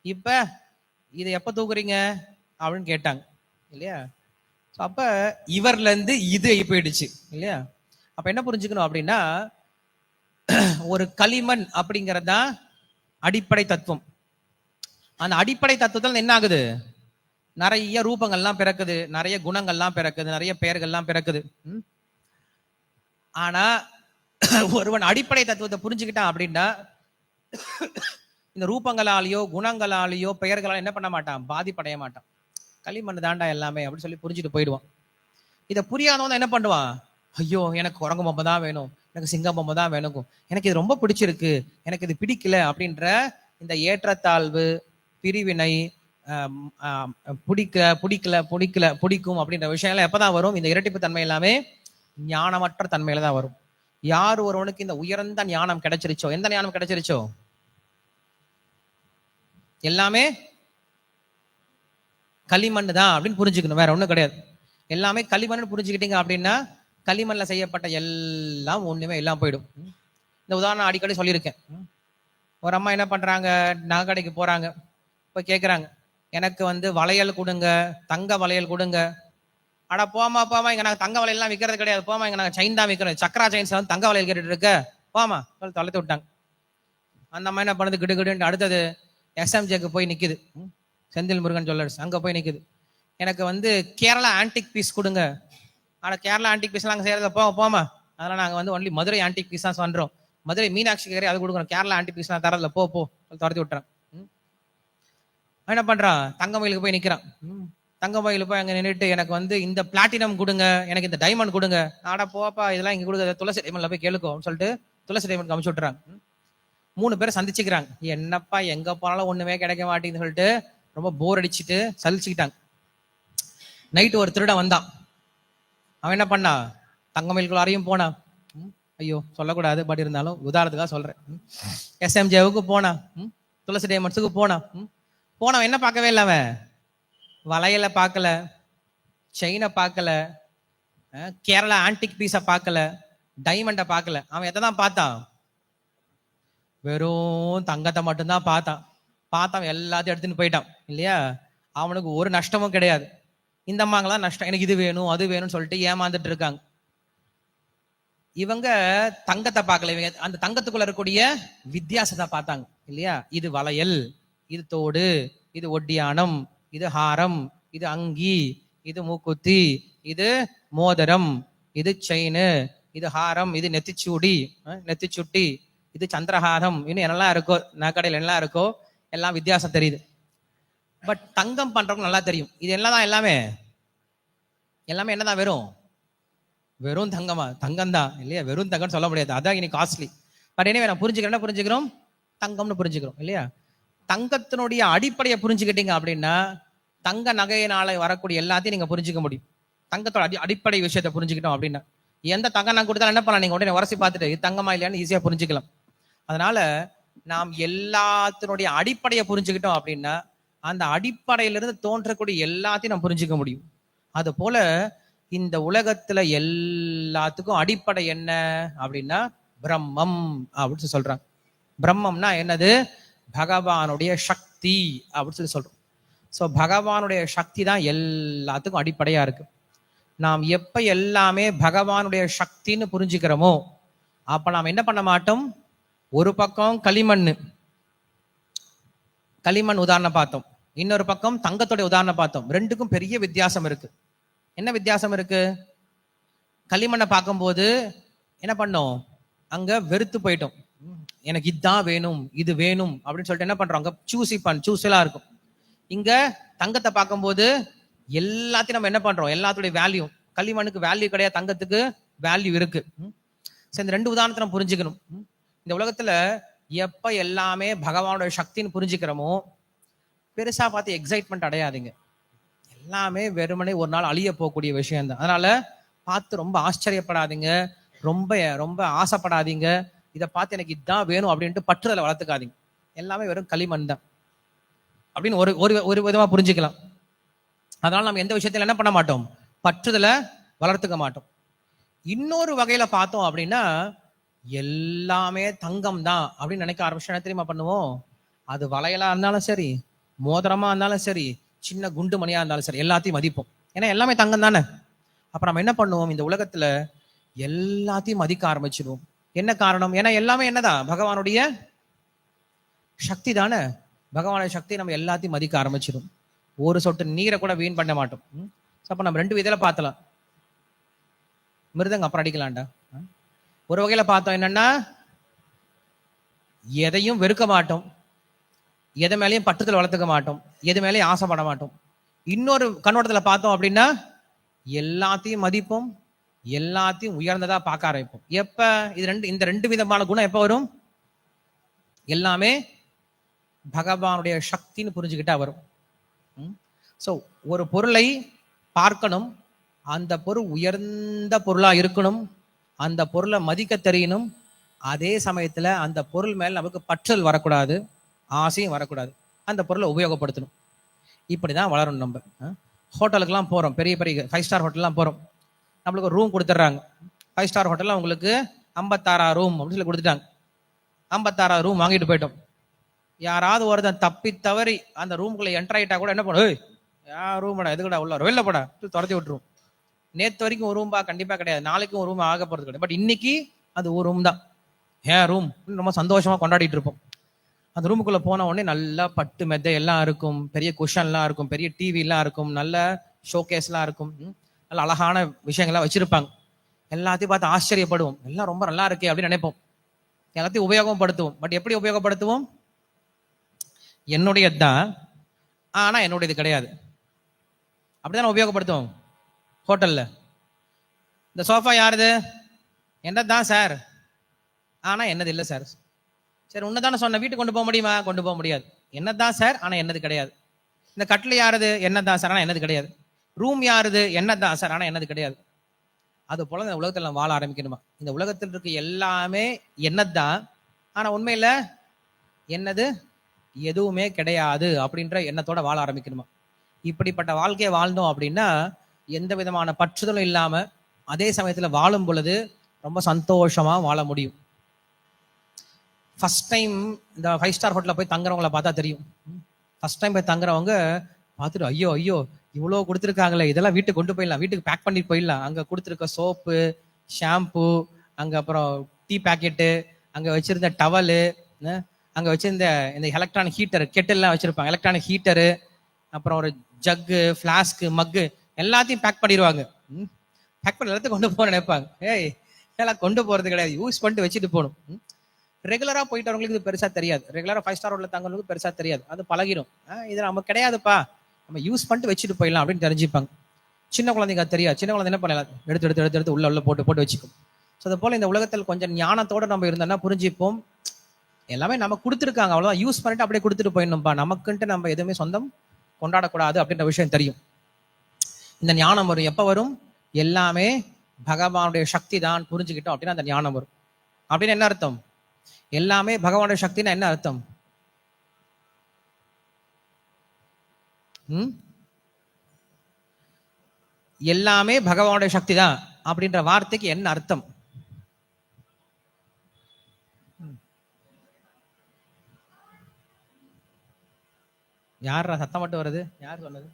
இப்ப இதை எப்ப தூக்குறீங்க அப்படின்னு கேட்டாங்க இல்லையா? அப்ப இவர்ல இருந்து இது போயிடுச்சு இல்லையா? அப்ப என்ன புரிஞ்சுக்கணும் அப்படின்னா, ஒரு களிமண் அப்படிங்கறதா அடிப்படை தத்துவம். அந்த அடிப்படை தத்துவத்தில் என்ன ஆகுது, நிறைய ரூபங்கள்லாம் பிறக்குது, நிறைய குணங்கள்லாம் பிறக்குது, நிறைய பெயர்கள்லாம் பிறக்குது. ஆனா ஒருவன் அடிப்படை தத்துவத்தை புரிஞ்சுக்கிட்டான் அப்படின்னா, இந்த ரூபங்களாலேயோ குணங்களாலேயோ பெயர்களால் என்ன பண்ண மாட்டான், பாதிப்படைய மாட்டான். களிமண் தாண்டா எல்லாமே அப்படின்னு சொல்லி புரிஞ்சுட்டு போயிடுவான். இதை புரியாதவன் என்ன பண்ணுவான், ஐயோ எனக்கு குரங்கு பொம்மை தான் வேணும், எனக்கு சிங்க பொம்மை தான் வேணும், எனக்கு இது ரொம்ப பிடிச்சிருக்கு, எனக்கு இது பிடிக்கல அப்படின்ற இந்த ஏற்றத்தாழ்வு, பிரிவினை, பிடிக்கும் அப்படின்ற விஷயங்கள் எப்பதான் வரும், இந்த இரட்டிப்பு தன்மை எல்லாமே ஞானமற்ற தன்மையில தான் வரும். யார் ஒருவனுக்கு இந்த உயர்ந்த ஞானம் கிடைச்சிருச்சோ, எந்த ஞானம் கிடைச்சிருச்சோ, எல்லாமே களிமண் தான் அப்படின்னு புரிஞ்சுக்கணும், வேற ஒண்ணும் கிடையாது. எல்லாமே களிமண் புரிஞ்சுக்கிட்டீங்க அப்படின்னா களிமண்ல செய்யப்பட்ட எல்லாம் ஒண்ணுமே எல்லாம் போயிடும். இந்த உதாரணம் அடிக்கடி சொல்லியிருக்கேன். ஒரு அம்மா என்ன பண்றாங்க, நகை கடைக்கு போறாங்க, போய் கேட்குறாங்க, எனக்கு வந்து வளையல் கொடுங்க, தங்க வளையல் கொடுங்க. ஆனா போமா இங்க நாங்க தங்க வளையல்லாம் விற்கிறது கிடையாது, போமா இங்க நாங்க செயின் தான் விற்கிறோம், சக்கரா செயின்ஸ்ல வந்து தங்க வளையல் கேட்டுட்டு இருக்க, போமா சொல்லி தொலைத்து விட்டாங்க. அந்த அம்மா என்ன பண்ணுது, கிடுகிடுன்னு அடுத்தது SMJக்கு போய் நிக்குது, செந்தில் முருகன் ஜுவல்லர்ஸ், அங்க போய் நிக்குது, எனக்கு வந்து கேரளா ஆன்டிக் பீஸ் கொடுங்க. ஆனா கேரளா ஆன்டிக் பீஸ் நாங்க செய்யறத போமா, அதனால நாங்க வந்து ஒன்லி மதுரை ஆன்டிக் பீஸ் தான் பண்றோம், மதுரை மீனாட்சி கேரி அது கொடுக்கணும், கேரளா ஆன்டிக் பீஸ் நான் தரதுல போ துரத்தி விட்டுறான். என்ன பண்றான், தங்க மயிலுக்கு போய் நிக்கிறான். தங்க மயிலு போய் அங்க நின்றுட்டு, எனக்கு வந்து இந்த பிளாட்டினம் கொடுங்க, எனக்கு இந்த டைமண்ட் கொடுங்க. ஆடா போப்பா, இதெல்லாம் இங்க கொடுக்க, துளசி டைமண்ட்ல போய் கேளுக்கும் சொல்லிட்டு துளசி டைமண்ட் அமுச்சு விட்டுறாங்க. 3 பேரும் சந்திச்சுக்கிறாங்க, என்னப்பா எங்க போனாலும் ஒண்ணுமே கிடைக்க மாட்டேங்குதுன்னு சொல்லிட்டு ரொம்ப போர் அடிச்சுட்டு சலிச்சுக்கிட்டாங்க. நைட்டு ஒரு திருடன் வந்தான். அவன் என்ன பண்ணா, தங்கமயிலுக்குள்ளாரையும் போனான். ஐயோ சொல்லக்கூடாது, பட் இருந்தாலும் உதாரணத்துக்காக சொல்றேன். SMJவுக்கு போனான், துளசி டைமண்ட்ஸுக்கு போனான். போனவன் என்ன பார்க்கவே இல்லை, அவன் வளையலை பார்க்கல, செயினை பார்க்கல, கேரளா ஆன்டிக் பீஸை பார்க்கல, டைமண்டை பார்க்கல. அவன் எதை தான் பார்த்தான், வெறும் தங்கத்தை மட்டும்தான் பார்த்தான் எல்லாத்தையும் எடுத்துன்னு போயிட்டான் இல்லையா? அவனுக்கு ஒரு நஷ்டமும் கிடையாது. இந்த அம்மாங்களாம் நஷ்டம், எனக்கு இது வேணும் அது வேணும்னு சொல்லிட்டு ஏமாந்துட்டு இருக்காங்க. இவங்க தங்கத்தை பார்க்கல, இவங்க அந்த தங்கத்துக்குள்ள இருக்கக்கூடிய வித்தியாசத்தை பார்த்தாங்க இல்லையா? இது வளையல், இது தோடு, இது ஒட்டியானம், இது ஹாரம், இது அங்கி, இது மூக்குத்தி, இது மோதிரம், இது செயின், இது ஹாரம், இது நெத்திச்சுட்டி, இது சந்திரஹாரம், இன்னும் என்னெல்லாம் இருக்கோ, நகைக்கடையில் என்னெல்லாம் இருக்கோ எல்லாம் வித்தியாசம் தெரியுது. பட் தங்கம் பண்றவங்க நல்லா தெரியும் இது என்னதான் எல்லாமே என்னதான் வெறும் தங்கமா? தங்கம் தான் இல்லையா, வெறும் தங்கம்னு சொல்ல முடியாது, அதான் இன்னைக்கு காஸ்ட்லி. பட் எனவே நான் புரிஞ்சுக்கிறோம் தங்கம்னு புரிஞ்சுக்கிறோம் இல்லையா. தங்கத்தினுடைய அடிப்படையை புரிஞ்சுக்கிட்டீங்க அப்படின்னா தங்க நகையினால வரக்கூடிய எல்லாத்தையும் நீங்க புரிஞ்சுக்க முடியும். தங்கத்தோட அடிப்படை விஷயத்தை புரிஞ்சுக்கிட்டோம் அப்படின்னா எந்த தங்கம் நான் கொடுத்தாலும் என்ன பண்ணலாம், நீங்க உடனே உரசி பார்த்துட்டு இது தங்கமா இல்லையான்னு ஈஸியா புரிஞ்சுக்கலாம். அதனால நாம் எல்லாத்தினுடைய அடிப்படையை புரிஞ்சுக்கிட்டோம் அப்படின்னா அந்த அடிப்படையிலிருந்து தோன்றக்கூடிய எல்லாத்தையும் நம்ம புரிஞ்சுக்க முடியும். அது போல இந்த உலகத்துல எல்லாத்துக்கும் அடிப்படை என்ன அப்படின்னா பிரம்மம் அப்படின்னு சொல்றாங்க. பிரம்மம்னா என்னது? பகவானுடைய சக்தி அப்படின்னு சொல்றோம். ஸோ பகவானுடைய சக்தி தான் எல்லாத்துக்கும் அடிப்படையா இருக்கு. நாம் எப்ப எல்லாமே பகவானுடைய சக்தின்னு புரிஞ்சுக்கிறோமோ அப்ப நாம் என்ன பண்ண மாட்டோம், ஒரு பக்கம் களிமண் உதாரணம் பார்த்தோம், இன்னொரு பக்கம் தங்கத்துடைய உதாரணம் பார்த்தோம். ரெண்டுக்கும் பெரிய வித்தியாசம் இருக்கு. என்ன வித்தியாசம் இருக்கு? களிமண்ணை பார்க்கும்போது என்ன பண்ணோம், அங்க வெறுத்து போயிட்டோம், எனக்கு இதுதான் வேணும் இது வேணும் அப்படின்னு சொல்லிட்டு என்ன பண்றோம், அங்க சூஸ் எல்லாம் இருக்கும். இங்க தங்கத்தை பார்க்கும்போது எல்லாத்தையும் நம்ம என்ன பண்றோம், எல்லாத்துடைய வேல்யூ, களிமண்ணுக்கு வேல்யூ கிடையாது, தங்கத்துக்கு வேல்யூ இருக்கு. இந்த ரெண்டு உதாரணத்தை நம்ம புரிஞ்சுக்கணும். இந்த உலகத்துல எப்ப எல்லாமே பகவானோட சக்தின்னு புரிஞ்சுக்கிறோமோ பெருசா பார்த்து எக்ஸைட்மெண்ட் அடையாதீங்க. எல்லாமே வெறுமனே ஒரு நாள் அழிய போகக்கூடிய விஷயம் தான். அதனால பார்த்து ரொம்ப ஆச்சரியப்படாதீங்க, ரொம்ப ரொம்ப ஆசைப்படாதீங்க. இதை பார்த்து எனக்கு இதுதான் வேணும் அப்படின்ட்டு பற்றுதலை வளர்த்துக்காதீங்க. எல்லாமே வெறும் களிமண் தான் அப்படின்னு ஒரு விதமா புரிஞ்சுக்கலாம். அதனால நம்ம எந்த விஷயத்துல என்ன பண்ண மாட்டோம், பற்றுதலை வளர்த்துக்க மாட்டோம். இன்னொரு வகையில பார்த்தோம் அப்படின்னா எல்லாமே தங்கம் தான் அப்படின்னு நினைக்க ஆரம்பிச்சு என்ன தெரியுமா பண்ணுவோம், அது வளையலா இருந்தாலும் சரி, மோதிரமா இருந்தாலும் சரி, சின்ன குண்டு மணியா இருந்தாலும் சரி, எல்லாத்தையும் மதிப்போம். ஏன்னா எல்லாமே தங்கம் தானே. அப்ப நம்ம என்ன பண்ணுவோம், இந்த உலகத்துல எல்லாத்தையும் மதிக்க ஆரம்பிச்சிடுவோம். என்ன காரணம்? ஏன்னா எல்லாமே என்னதான், பகவானுடைய சக்தி தானே. பகவானுடைய சக்தி நம்ம எல்லாத்தையும் மதிக்க ஆரம்பிச்சிடும். ஒரு சொட்டு நீரை கூட வீண் பண்ண மாட்டோம். அப்ப நம்ம ரெண்டு விதையில பார்த்தலாம். மிருதங்க அப்புறம் அடிக்கலாம்டா. ஒரு வகையில பார்த்தோம் என்னன்னா எதையும் வெறுக்க மாட்டோம், எது மேலேயும் பற்றுதல் வளர்த்துக்க மாட்டோம், எது மேலேயும் ஆசைப்பட மாட்டோம். இன்னொரு கண்ணோட்டத்துல பார்த்தோம் அப்படின்னா எல்லாத்தையும் மதிப்போம், எல்லாத்தையும் உயர்ந்ததா பார்க்க ஆரம்பிப்போம். எப்ப இந்த ரெண்டு விதமான குணம் எப்ப வரும், எல்லாமே பகவானுடைய சக்தின்னு புரிஞ்சுக்கிட்டா வரும். ஸோ ஒரு பொருளை பார்க்கணும், அந்த பொருள் உயர்ந்த பொருளா இருக்கணும், அந்த பொருளை மதிக்க தெரியணும், அதே சமயத்துல அந்த பொருள் மேல நமக்கு பற்றல் வரக்கூடாது, ஆசையும் வரக்கூடாது, அந்த பொருளை உபயோகப்படுத்தணும். இப்படிதான் வளரணும். நம்ம ஹோட்டலுக்குலாம் போறோம், பெரிய பெரிய 5 ஸ்டார் ஹோட்டல்லாம் போறோம், நம்மளுக்கு ஒரு ரூம் கொடுத்துட்றாங்க. 5 ஸ்டார் ஹோட்டல்ல உங்களுக்கு 56 ரூம் அப்படின்னு சொல்லி கொடுத்துட்டாங்க. 56 ரூம் வாங்கிட்டு போயிட்டோம். யாராவது ஒருத்தன் தப்பி தவறி அந்த ரூம்குள்ள என்டர் ஆயிட்டா கூட என்ன பண்ணும், ரூம்டா எதுக்கடா உள்ள வெளில போடா துரத்தி விட்டுரும். நேற்று வரைக்கும் ஒரு ரூம்பா கண்டிப்பா கிடையாது, நாளைக்கும் ஒரு ரூம் ஆக போறது கிடையாது. பட் இன்னைக்கு அது ஒரு ரூம் தான், ஏன் ரூம் ரொம்ப சந்தோஷமா கொண்டாடிட்டு இருப்போம். அந்த ரூமுக்குள்ள போன உடனே நல்லா பட்டு மெத்தை எல்லாம் இருக்கும், பெரிய குஷன்லாம் இருக்கும், பெரிய டிவி எல்லாம் இருக்கும், நல்ல ஷோகேஸ்லாம் இருக்கும், நல்ல அழகான விஷயங்கள்லாம் வச்சிருப்பாங்க. எல்லாத்தையும் பார்த்து ஆச்சரியப்படுவோம், எல்லாம் ரொம்ப நல்லா இருக்கே அப்படின்னு நினைப்போம், எல்லாத்தையும் உபயோகப்படுத்துவோம். பட் எப்படி உபயோகப்படுத்துவோம், என்னுடையது தான் ஆனா என்னுடையது கிடையாது, அப்படிதான் உபயோகப்படுத்துவோம். ஹோட்டல்ல இந்த சோஃபா யாருது, என்னதான் சார், ஆனா என்னது இல்லை சார். சரி உன்னதானே சொன்ன, வீட்டுக்கு கொண்டு போக முடியுமா, கொண்டு போக முடியாது, என்னதான் சார் ஆனா என்னது கிடையாது. இந்த கட்டில் யாருது, என்னதான் சார் ஆனா என்னது கிடையாது. ரூம் யாருது, என்னதான் சார் ஆனா என்னது கிடையாது. அது போல இந்த உலகத்துல வாழ ஆரம்பிக்கணுமா, இந்த உலகத்தில் இருக்க எல்லாமே என்னதான் ஆனா உண்மையில என்னது எதுவுமே கிடையாது அப்படின்ற எண்ணத்தோட வாழ ஆரம்பிக்கணுமா. இப்படிப்பட்ட வாழ்க்கையை வாழ்ந்தோம் அப்படின்னா எந்த விதமான பற்றுதலும் இல்லாம அதே சமயத்துல வாழும் பொழுது ரொம்ப சந்தோஷமா வாழ முடியும். ஃபர்ஸ்ட் டைம் இந்த 5 ஸ்டார் ஹோட்டல்ல போய் தங்குறவங்கள பார்த்தா தெரியும். ஃபர்ஸ்ட் டைம் போய் தங்குறவங்க பார்த்துட்டு ஐயோ ஐயோ இவ்வளோ கொடுத்துருக்காங்களே, இதெல்லாம் வீட்டுக்கு கொண்டு போயிடலாம், வீட்டுக்கு பேக் பண்ணிட்டு போயிடலாம். அங்க கொடுத்துருக்க சோப்பு, ஷாம்பு, அங்க அப்புறம் டீ பேக்கெட்டு, அங்க வச்சிருந்த டவலு, அங்க வச்சிருந்த இந்த எலக்ட்ரானிக் ஹீட்டர், கெட்டில்லாம் வச்சிருப்பாங்க, எலக்ட்ரானிக் ஹீட்டரு, அப்புறம் ஒரு ஜக்கு, ஃபிளாஸ்க்கு, மக்கு எல்லாத்தையும் பேக் பண்ணிடுவாங்க. பேக் பண்ணி எல்லாத்தையும் கொண்டு போக நினைப்பாங்க. ஏய் இதெல்லாம் கொண்டு போறது கிடையாது, யூஸ் பண்ணிட்டு வச்சுட்டு போகணும். ரெகுலரா போயிட்டு வரவங்களுக்கு இது பெருசா தெரியாது. ரெகுலரா 5 ஸ்டார் ஹோட்டல்ல தங்கறவங்களுக்கு பெருசா தெரியாது. அது பழகிடும். இது நம்ம கிடையாதுப்பா, நம்ம யூஸ் பண்ணிட்டு வச்சுட்டு போயிடலாம் அப்படின்னு தெரிஞ்சுப்பாங்க. சின்ன குழந்தைங்க அது தெரியாது. சின்ன குழந்தை என்ன பண்ணலாம், எடுத்து எடுத்து எடுத்து எடுத்து உள்ள போட்டு போட்டு வச்சுக்கும். ஸோ அது போல இந்த உலகத்தில் கொஞ்சம் ஞானத்தோட நம்ம இருந்தோம்னா புரிஞ்சுப்போம், எல்லாமே நம்ம கொடுத்துருக்காங்க, அவ்வளவுதான், யூஸ் பண்ணிட்டு அப்படியே கொடுத்துட்டு போயிடணும்பா, நமக்குன்ட்டு நம்ம எதுவுமே சொந்தம் கொண்டாடக்கூடாது அப்படின்ற விஷயம் தெரியும். இந்த ஞானம் வரும் எப்ப வரும், எல்லாமே பகவானுடைய சக்தி தான் புரிஞ்சுக்கிட்டோம் அப்படின்னா அந்த ஞானம் வரும். அப்படின்னு என்ன அர்த்தம், எல்லாமே பகவானுடைய சக்தினா என்ன அர்த்தம்? எல்லாமே பகவானுடைய சக்தி தான் அப்படின்ற வார்த்தைக்கு என்ன அர்த்தம்? யாரா சத்தம் மட்டும் வருது, யார் சொன்னது?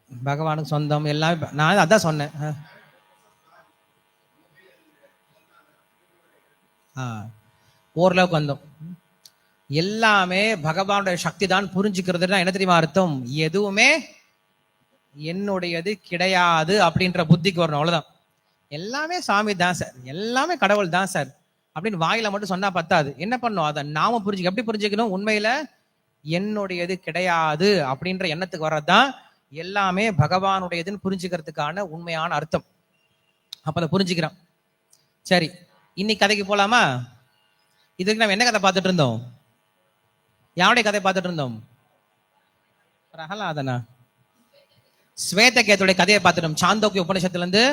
பகவானுக்கு சொந்தம் எல்லாமே, நான் அதான் சொன்னேன். ஓரளவுக்கு வந்தோம். எல்லாமே பகவானுடைய சக்தி தான் புரிஞ்சுக்கிறதுனா என்ன தெரியுமா அர்த்தம், எதுவுமே என்னுடையது கிடையாது அப்படின்ற புத்திக்கு வரணும், அவ்வளவுதான். எல்லாமே சாமி தான் சார், எல்லாமே கடவுள் தான் சார் அப்படின்னு வாயில மட்டும் சொன்னா பத்தாது. என்ன பண்ணும், அதை நாம புரிஞ்சுக்க, எப்படி புரிஞ்சுக்கணும், உண்மையில என்னுடையது கிடையாது அப்படின்ற எண்ணத்துக்கு வர்றதுதான் எல்லாமே பகவானுடையதுன்னு புரிஞ்சுக்கிறதுக்கான உண்மையான அர்த்தம். அப்ப அதை புரிஞ்சுக்கிறான். சரி, இன்னைக்கு கதைக்கு போலாமா? இதுக்கு நம்ம என்ன கதை பார்த்துட்டு இருந்தோம், யாருடைய கதை பார்த்துட்டு இருந்தோம்? பிரகலாதனா, ஸ்வேதகேதுடைய கதையை பார்த்துட்டோம். சாந்தோக்கிய உபநிஷத்துல இருந்து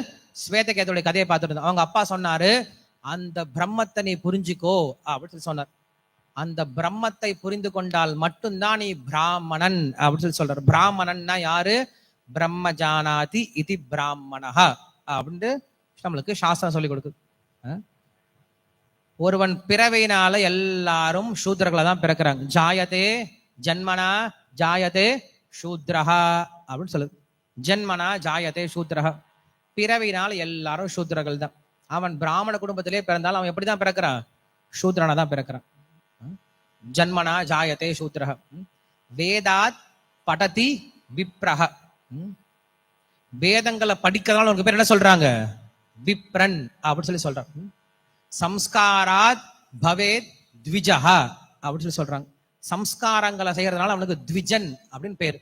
ஸ்வேதகேதுடைய கதையை பார்த்துட்டு இருந்தோம். அவங்க அப்பா சொன்னாரு, அந்த பிரம்மத்தை நீ புரிஞ்சுக்கோ அப்படின்னு சொல்லி சொன்னார். அந்த பிரம்மத்தை புரிந்து கொண்டால் மட்டும்தான் நீ பிராமணன் அப்படின்னு சொல்லி சொல்றாரு. பிராமணன்னா யாரு, பிரம்ம ஜானாதி இது பிராமணஹா அப்படின்னு நம்மளுக்கு சாஸ்திரம் சொல்லி கொடுக்குது. ஒருவன் பிறவையினால எல்லாரும் சூத்ரர்களை தான் பிறக்கிறாங்க. ஜாயதே ஜன்மனா ஜாயதே சூத்ரஹா அப்படின்னு சொல்லுது. ஜன்மனா ஜாயதே சூத்ரஹா, பிறவினால் எல்லாரும் சூத்ரர்கள் தான். அவன் பிராமண குடும்பத்திலே பிறந்தாலும் அவன் எப்படிதான் பிறக்கிறான், சூத்ரனா தான் பிறக்கிறான். ஜன்மனா ஜாயதே சூத்ரஹ. வேதாத் படதி விப்ரஹ, வேதங்களை படிக்கிறதால உனக்கு பேர் என்ன சொல்றாங்க, விப்ரன் அப்படின்னு சொல்லி சொல்றாங்க. சம்ஸ்காராத் பவேத் த்விஜஹ அப்படின்னு சொல்லி சொல்றாங்க. சம்ஸ்காரங்களை செய்யறதுனால அவனுக்கு த்விஜன் அப்படின்னு பேர்.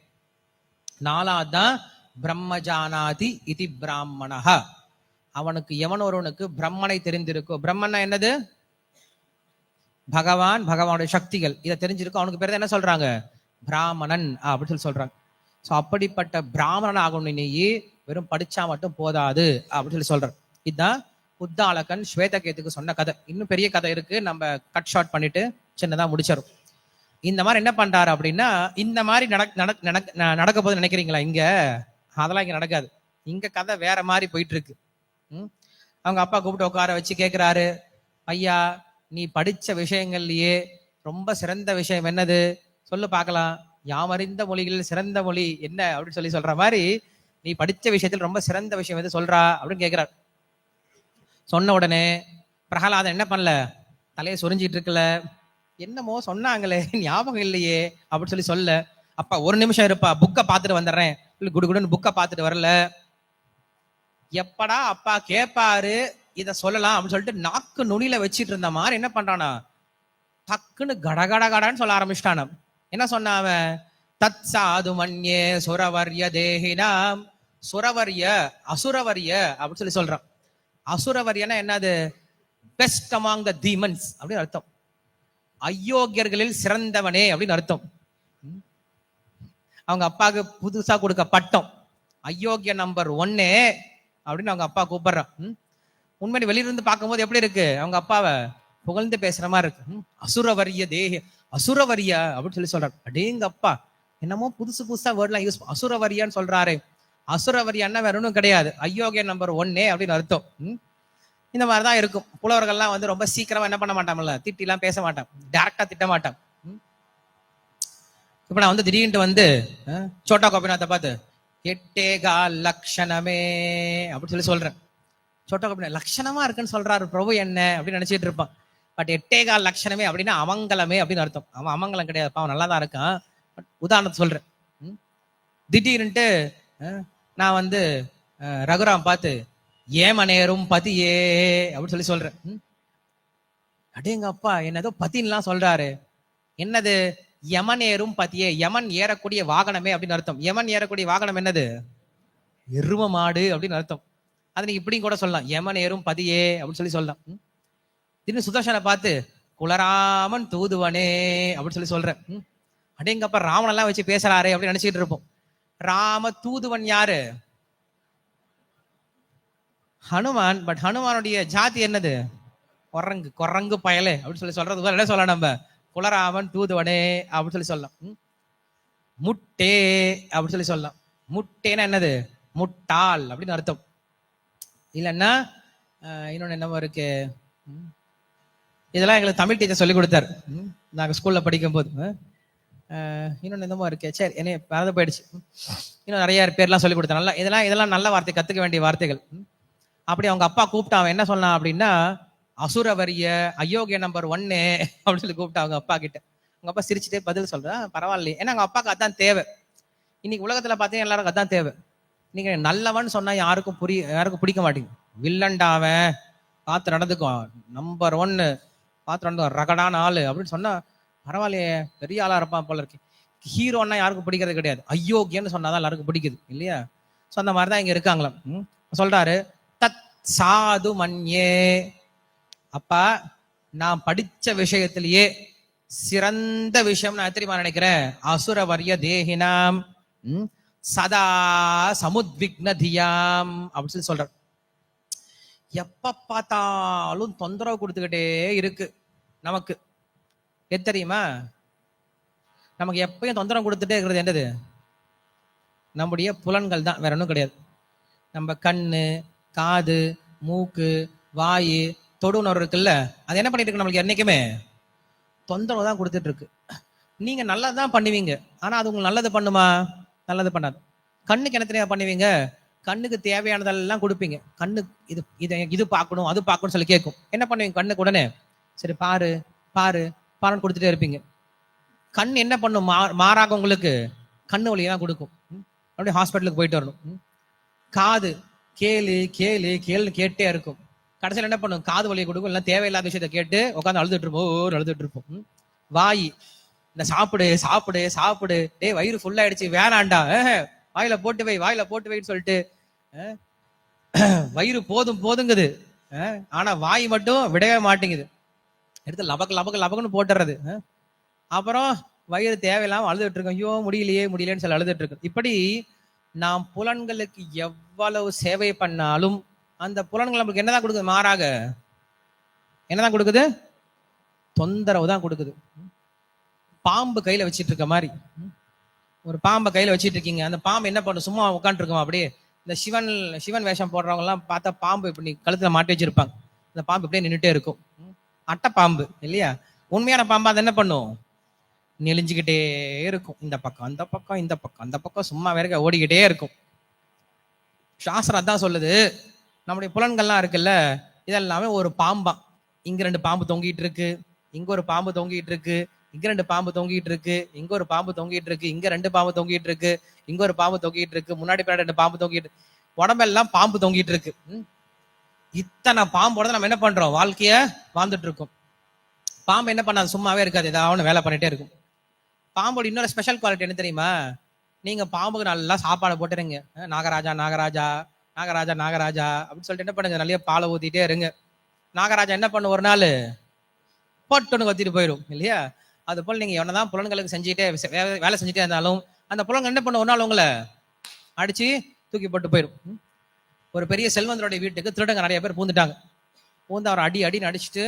நாலாவது தான் பிரம்மஜானாதி இதி பிராமணஹ, அவனுக்கு எவன் ஒருவனுக்கு பிரம்மனை தெரிந்திருக்கோ, பிரம்மன்னா என்னது, பகவான், பகவானுடைய சக்திகள், இதை தெரிஞ்சிருக்கும், அவனுக்கு பேர் என்ன சொல்றாங்க, பிராமணன் அப்படின்னு சொல்லி சொல்றாங்க. ஸோ அப்படிப்பட்ட பிராமணன் ஆகணும், நீ வெறும் படிச்சா மட்டும் போதாது அப்படின்னு சொல்லி சொல்றான். இதுதான் உத்தாலகன் ஸ்வேதகேதுக்கு சொன்ன கதை. இன்னும் பெரிய கதை இருக்கு, நம்ம கட் ஷார்ட் பண்ணிட்டு சின்னதா முடிச்சிடும். இந்த மாதிரி என்ன பண்றாரு அப்படின்னா, இந்த மாதிரி நடக்க போது நினைக்கிறீங்களா இங்க, அதெல்லாம் இங்க நடக்காது. இங்க கதை வேற மாதிரி போயிட்டு இருக்கு. அவங்க அப்பா கூப்பிட்டு உட்கார வச்சு கேட்கிறாரு, ஐயா நீ படிச்ச விஷயங்கள்லயே ரொம்ப சிறந்த விஷயம் என்னது சொல்லு பார்க்கலாம், யாமறிந்த மொழிகளில் சிறந்த மொழி என்ன அப்படின்னு சொல்லி சொல்ற மாதிரி நீ படிச்ச விஷயத்தில் ரொம்ப சிறந்த விஷயம் எது சொல்றா அப்படின்னு கேட்கிறார். சொன்ன உடனே பிரகலாதன் என்ன பண்ணல, தலையை சொரிஞ்சிட்டு இருக்கல, என்னமோ சொன்னாங்களே ஞாபகம் இல்லையே அப்படின்னு சொல்லி சொல்ல. அப்பா ஒரு நிமிஷம் இருப்பா, புக்கை பார்த்துட்டு வந்துடுறேன், குடுகுடுன்னு புக்கை பார்த்துட்டு வரல. எப்படா அப்பா கேட்பாரு இத சொல்லலாம் அப்படின்னு சொல்லிட்டு நாக்கு நுனியில வச்சிட்டு இருந்த மாதிரி என்ன பண்றானா, டக்குன்னு கடகடகடான்னு சொல்ல ஆரம்பிச்சிட்டான. என்ன சொன்ன அவன், தத் சாது மன்யே சுரவர்ய தேகினாம், சுரவர்ய அசுரவர்ய அப்படின்னு சொல்லி சொல்றான். அசுரவரியனா என்னது, பெஸ்ட் அமாங் த டீமன்ஸ் அப்படின்னு அர்த்தம். அயோக்கியர்களில் சிறந்தவனே அப்படின்னு அர்த்தம். அவங்க அப்பாவுக்கு புதுசா கொடுக்க பட்டம் அயோக்கிய நம்பர் 1 அப்படின்னு அவங்க அப்பா கூப்பிடுறான். உண்மை வெளியிருந்து பார்க்கும்போது எப்படி இருக்கு, அவங்க அப்பாவை புகழ்ந்து பேசுற மாதிரி இருக்கு. அசுரவரிய தேக, அசுரவரிய அப்படின்னு சொல்லி சொல்றாரு. அடேங்க அப்பா, என்னமோ புதுசு புதுசா வேர்ட்லாம் யூஸ், அசுரவரியான்னு சொல்றாரு. அசுரவரியான்னா வேற ஒன்றும் கிடையாது, அயோக்கிய நம்பர் 1 அப்படின்னு அர்த்தம். இந்த மாதிரிதான் இருக்கும். புலவர்கள்லாம் வந்து ரொம்ப சீக்கிரமா என்ன பண்ண மாட்டாங்கல்ல, திட்டிலாம் பேச மாட்டான், டைரக்டா திட்ட மாட்டான். இப்ப நான் வந்து திடீர்னு வந்து சோட்டா கோபிநாத்தை பார்த்து எட்டேகா லட்சணமே அப்படின்னு சொல்லி சொல்றேன். சோட்டா கோபிநாத் லட்சணமா இருக்குன்னு சொல்றாரு பிரபு என்ன அப்படின்னு நினைச்சிட்டு இருப்பான். பட் எட்டேகா லட்சணமே அப்படின்னா அமங்கலமே அப்படின்னு அர்த்தம். அவன் அமங்கலம் கிடையாது, அவன் நல்லா தான் இருக்கான். உதாரணத்தை சொல்றேன். திடீர்னுட்டு நான் வந்து ரகுராம் பார்த்து ஏமனேரும் பதியே அப்படின்னு சொல்லி சொல்ற. அடேங்க அப்பா, என்னதோ பதின்லாம் சொல்றாரு. என்னது? யமனேரும் பதியே, யமன் ஏறக்கூடிய வாகனமே அப்படின்னு அர்த்தம். யமன் ஏறக்கூடிய வாகனம் என்னது? எரும மாடு அப்படின்னு அர்த்தம். அதை நீங்க இப்படியும் கூட சொல்லலாம், யமன் ஏறும் பதியே அப்படின்னு சொல்லி சொல்லலாம். திடீர்னு சுதர்சனை பார்த்து குலராமன் தூதுவனே அப்படின்னு சொல்லி சொல்ற. அடேங்கப்ப, ராமனெல்லாம் வச்சு பேசுறாரு அப்படின்னு நினைச்சிட்டு இருப்போம். ராம தூதுவன் யாரு? ஹனுமான். பட் ஹனுமானுடைய ஜாதி என்னது? குரங்கு. குரங்கு பயலே அப்படின்னு சொல்லி சொல்றது போல என்ன சொல்லலாம் நம்ம? குலராமன் தூதுவனே அப்படின்னு சொல்லி சொல்லலாம். முட்டே அப்படின்னு சொல்லி சொல்லலாம். முட்டேன்னா என்னது? முட்டாள் அப்படின்னு அர்த்தம். இல்லைன்னா இன்னொன்னு என்னமோ இருக்கு, இதெல்லாம் எங்களுக்கு தமிழ் டீச்சர் சொல்லி கொடுத்தாரு நாங்க ஸ்கூல்ல படிக்கும் போது. இன்னொன்னு என்னமோ இருக்கு, சரி என்ன மறந்து போயிடுச்சு. இன்னும் நிறைய பேர்லாம் சொல்லி கொடுத்தாரு. நல்லா இதெல்லாம் நல்ல வார்த்தை, கத்துக்க வேண்டிய வார்த்தைகள். அப்படி அவங்க அப்பா கூப்பிட்டா அவன் என்ன சொன்னான் அப்படின்னா, அசுரவரிய அயோக்கிய நம்பர் 1 அப்படின்னு சொல்லி கூப்பிட்டா அவங்க அப்பா கிட்ட. அவங்க அப்பா சிரிச்சுட்டே பதில் சொல்றேன், பரவாயில்லையே. ஏன்னா அவங்க அப்பாவுக்கு அதான் தேவை. இன்னைக்கு உலகத்துல பாத்தீங்கன்னா எல்லாருக்கும் அதான் தேவை. நீங்க நல்லவன் சொன்னா யாருக்கும் பிடிக்க மாட்டேங்குது. வில்லண்டாவன் பார்த்து நடந்துக்கும், நம்பர் 1 பார்த்து நடந்துக்கும், ரகடான ஆளு அப்படின்னு சொன்னா பரவாயில்லையே, பெரிய ஆளா இருப்பான் போல இருக்கு. ஹீரோன்னா யாருக்கும் பிடிக்கிறது கிடையாது, அயோக்கியன்னு சொன்னாதான் எல்லாருக்கும் பிடிக்குது இல்லையா? ஸோ அந்த மாதிரிதான் இங்க இருக்காங்களாம். சொல்றாரு, தத் சாது மன்யே, அப்பா நான் படிச்ச விஷயத்திலேயே சிறந்த விஷயம் நான் தெரியுமா நினைக்கிறேன், அசுரவரிய தேகினாம் சதா சமுத்விக்னதியாம் அப்படின்னு சொல்லி சொல்ற. எப்ப பார்த்தாலும் தொந்தரவு கொடுத்துக்கிட்டே இருக்கு நமக்கு. எது தெரியுமா? நமக்கு எப்பயும் தொந்தரவு கொடுத்துட்டே இருக்கிறது என்னது? நம்முடைய புலன்கள் தான், வேற ஒன்றும் கிடையாது. நம்ம கண்ணு, காது, மூக்கு, வாயு, தொடுணர்வு இருக்குல்ல, அது என்ன பண்ணிட்டு இருக்கு? நம்மளுக்கு என்னைக்குமே தொந்தரவு தான் கொடுத்துட்டு இருக்கு. நீங்க நல்லதான் பண்ணுவீங்க, ஆனா அது உங்களுக்கு நல்லது பண்ணுமா? நல்லது பண்ணாது. கண்ணுக்கு என்ன தெரியாம பண்ணுவீங்க? கண்ணுக்கு தேவையானதெல்லாம் கொடுப்பீங்க. கண்ணு இது பார்க்கணும், அது பார்க்கணும் சொல்லி கேட்கும். என்ன பண்ணுவீங்க? கண்ணுக்கு உடனே சரி பாரு பாரு பாருன்னு கொடுத்துட்டே இருப்பீங்க. கண் என்ன பண்ணும்? மாறாக உங்களுக்கு கண்ணு வலியெல்லாம் கொடுக்கும். அப்படியே ஹாஸ்பிட்டலுக்கு போயிட்டு வரணும். காது கேளு கேளு கேளுன்னு கேட்டே இருக்கும். கடைசியில் என்ன பண்ணும்? காது வலியை கொடுக்கும். எல்லாம் தேவையில்லாத விஷயத்த கேட்டு உட்காந்து அழுதுட்டு இருப்போம், அழுதுட்டு இருப்போம். வாய் இந்த சாப்பிடு சாப்பிடு சாப்பிடு, டே வயிறு ஃபுல் ஆயிடுச்சு வேணாண்டா, வாயில போட்டு வை வாயில போட்டு வைன்னு சொல்லிட்டு வயிறு போதும் போதுங்குது, ஆனா வாய் மட்டும் விடவே மாட்டேங்குது. எடுத்து லபக்கு லபக்கு லபக்குன்னு போட்டுறது. அப்புறம் வயிறு தேவையில்லாம அழுதுட்டு இருக்கோம், ஐயோ முடியலையே முடியலன்னு சொல்லி அழுதுட்டு இருக்கோம். இப்படி நாம் புலன்களுக்கு எவ்வளவு சேவை பண்ணாலும் அந்த புலன்கள் நம்மளுக்கு என்னதான் கொடுக்குது? மாறாக என்னதான் கொடுக்குது? தொந்தரவு தான் கொடுக்குது. பாம்பு கையில வச்சிட்டு இருக்க மாதிரி, ஒரு பாம்பை கையில வச்சிட்டு இருக்கீங்க, அந்த பாம்பு என்ன பண்ணும்? சும்மா உட்காந்து இருக்கோம். அப்படியே இந்த சிவன் வேஷம் போடுறவங்க எல்லாம் பார்த்தா பாம்பு இப்படி கழுத்துல மாட்டி வச்சிருப்பாங்க. அந்த பாம்பு இப்படியே நின்றுட்டே இருக்கும். அட்டை பாம்பு இல்லையா? உண்மையான பாம்பு அது என்ன பண்ணும்? நெளிஞ்சுக்கிட்டே இருக்கும். இந்த பக்கம் அந்த பக்கம், இந்த பக்கம் அந்த பக்கம், சும்மா வேற ஓடிக்கிட்டே இருக்கும். சாஸ்திரம் அதான் சொல்லுது, நம்முடைய புலன்கள்லாம் இருக்குல்ல, இதெல்லாமே ஒரு பாம்பா. இங்க 2 பாம்பு தொங்கிட்டு இருக்கு, இங்க ஒரு பாம்பு தொங்கிட்டு இருக்கு, இங்க 2 பாம்பு தொங்கிட்டு இருக்கு, இங்க ஒரு பாம்பு தொங்கிட்டு இருக்கு, இங்க 2 பாம்பு தொங்கிட்டு இருக்கு, இங்க ஒரு பாம்பு தொங்கிட்டு இருக்கு, முன்னாடி பின்னாடி 2 பாம்பு தொங்கிட்டு, உடம்பெல்லாம் பாம்பு தொங்கிட்டு இருக்கு. இத்தனை பாம்போட நம்ம என்ன பண்றோம்? வாழ்க்கைய வாழ்ந்துட்டு இருக்கோம். பாம்பு என்ன பண்ணாது? சும்மாவே இருக்காது, ஏதாவது வேலை பண்ணிட்டே இருக்கும். பாம்போட இன்னொரு ஸ்பெஷல் குவாலிட்டி என்ன தெரியுமா? நீங்க பாம்புக்கு நல்லா சாப்பாடு போட்டுருங்க, நாகராஜா நாகராஜா நாகராஜா நாகராஜா அப்படின்னு சொல்லிட்டு என்ன பண்ணுங்க? நிறைய பாலை ஊத்திட்டே இருங்க. நாகராஜா என்ன பண்ணு? ஒரு நாள் போட்டு கத்திட்டு போயிடும் இல்லையா? அது போல நீங்க என்னதான் புலன்களுக்கு செஞ்சுட்டே வேலை செஞ்சுட்டே இருந்தாலும் அந்த புலன்கள் என்ன பண்ண? ஒரு நாள் உங்களை அடிச்சு தூக்கி போட்டு போயிடும். ஒரு பெரிய செல்வந்தருடைய வீட்டுக்கு திருடங்க நிறைய பேர் பூந்துட்டாங்க. பூந்து அவர் அடின்னு அடிச்சுட்டு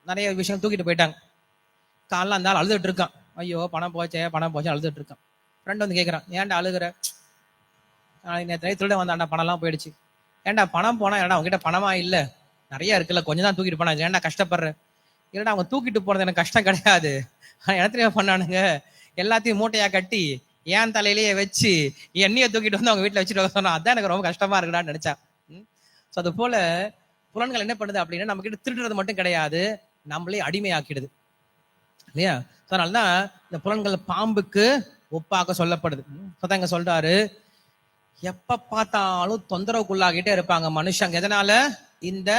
நிறைய விஷயம் தூக்கிட்டு போயிட்டாங்க. காலைல அந்த ஆள் அழுதுட்டு இருக்கான், ஐயோ பணம் போச்சே அழுதுட்டு இருக்கான். ஃப்ரெண்ட் வந்து கேட்குறான், ஏன்டா அழுகுற? நேற்று திருட வந்தாண்டா, பணம்லாம் போயிடுச்சு. ஏன்டா பணம் போனா? ஏன்டா அவங்ககிட்ட பணமா இல்லை, நிறைய இருக்குல்ல, கொஞ்சம் தான் தூக்கிட்டு போனா, ஏன்டா கஷ்டப்படுற? இல்லைடா அவங்க தூக்கிட்டு போறது எனக்கு கஷ்டம் கிடையாது, இடத்துல பண்ணானுங்க, எல்லாத்தையும் மூட்டையா கட்டி ஏன் தலையிலேயே வச்சு எண்ணெயை தூக்கிட்டு வந்து அவங்க வீட்டுல வச்சுட்டு சொன்னா, அதான் எனக்கு ரொம்ப கஷ்டமா இருக்குடான்னு நினைச்சேன். ஸோ அது போல புலன்கள் என்ன பண்ணுது அப்படின்னா, நம்ம கிட்ட திருடுறது மட்டும் கிடையாது, நம்மளே அடிமையாக்கிடுது இல்லையா? அதனாலதான் இந்த புலன்கள் பாம்புக்கு ஒப்பாக சொல்லப்படுது. சொல்றாரு, எப்ப பார்த்தாலும் தொந்தரவுக்குள்ளாகிட்டே இருப்பாங்க மனுஷங்க. எதனால? இந்த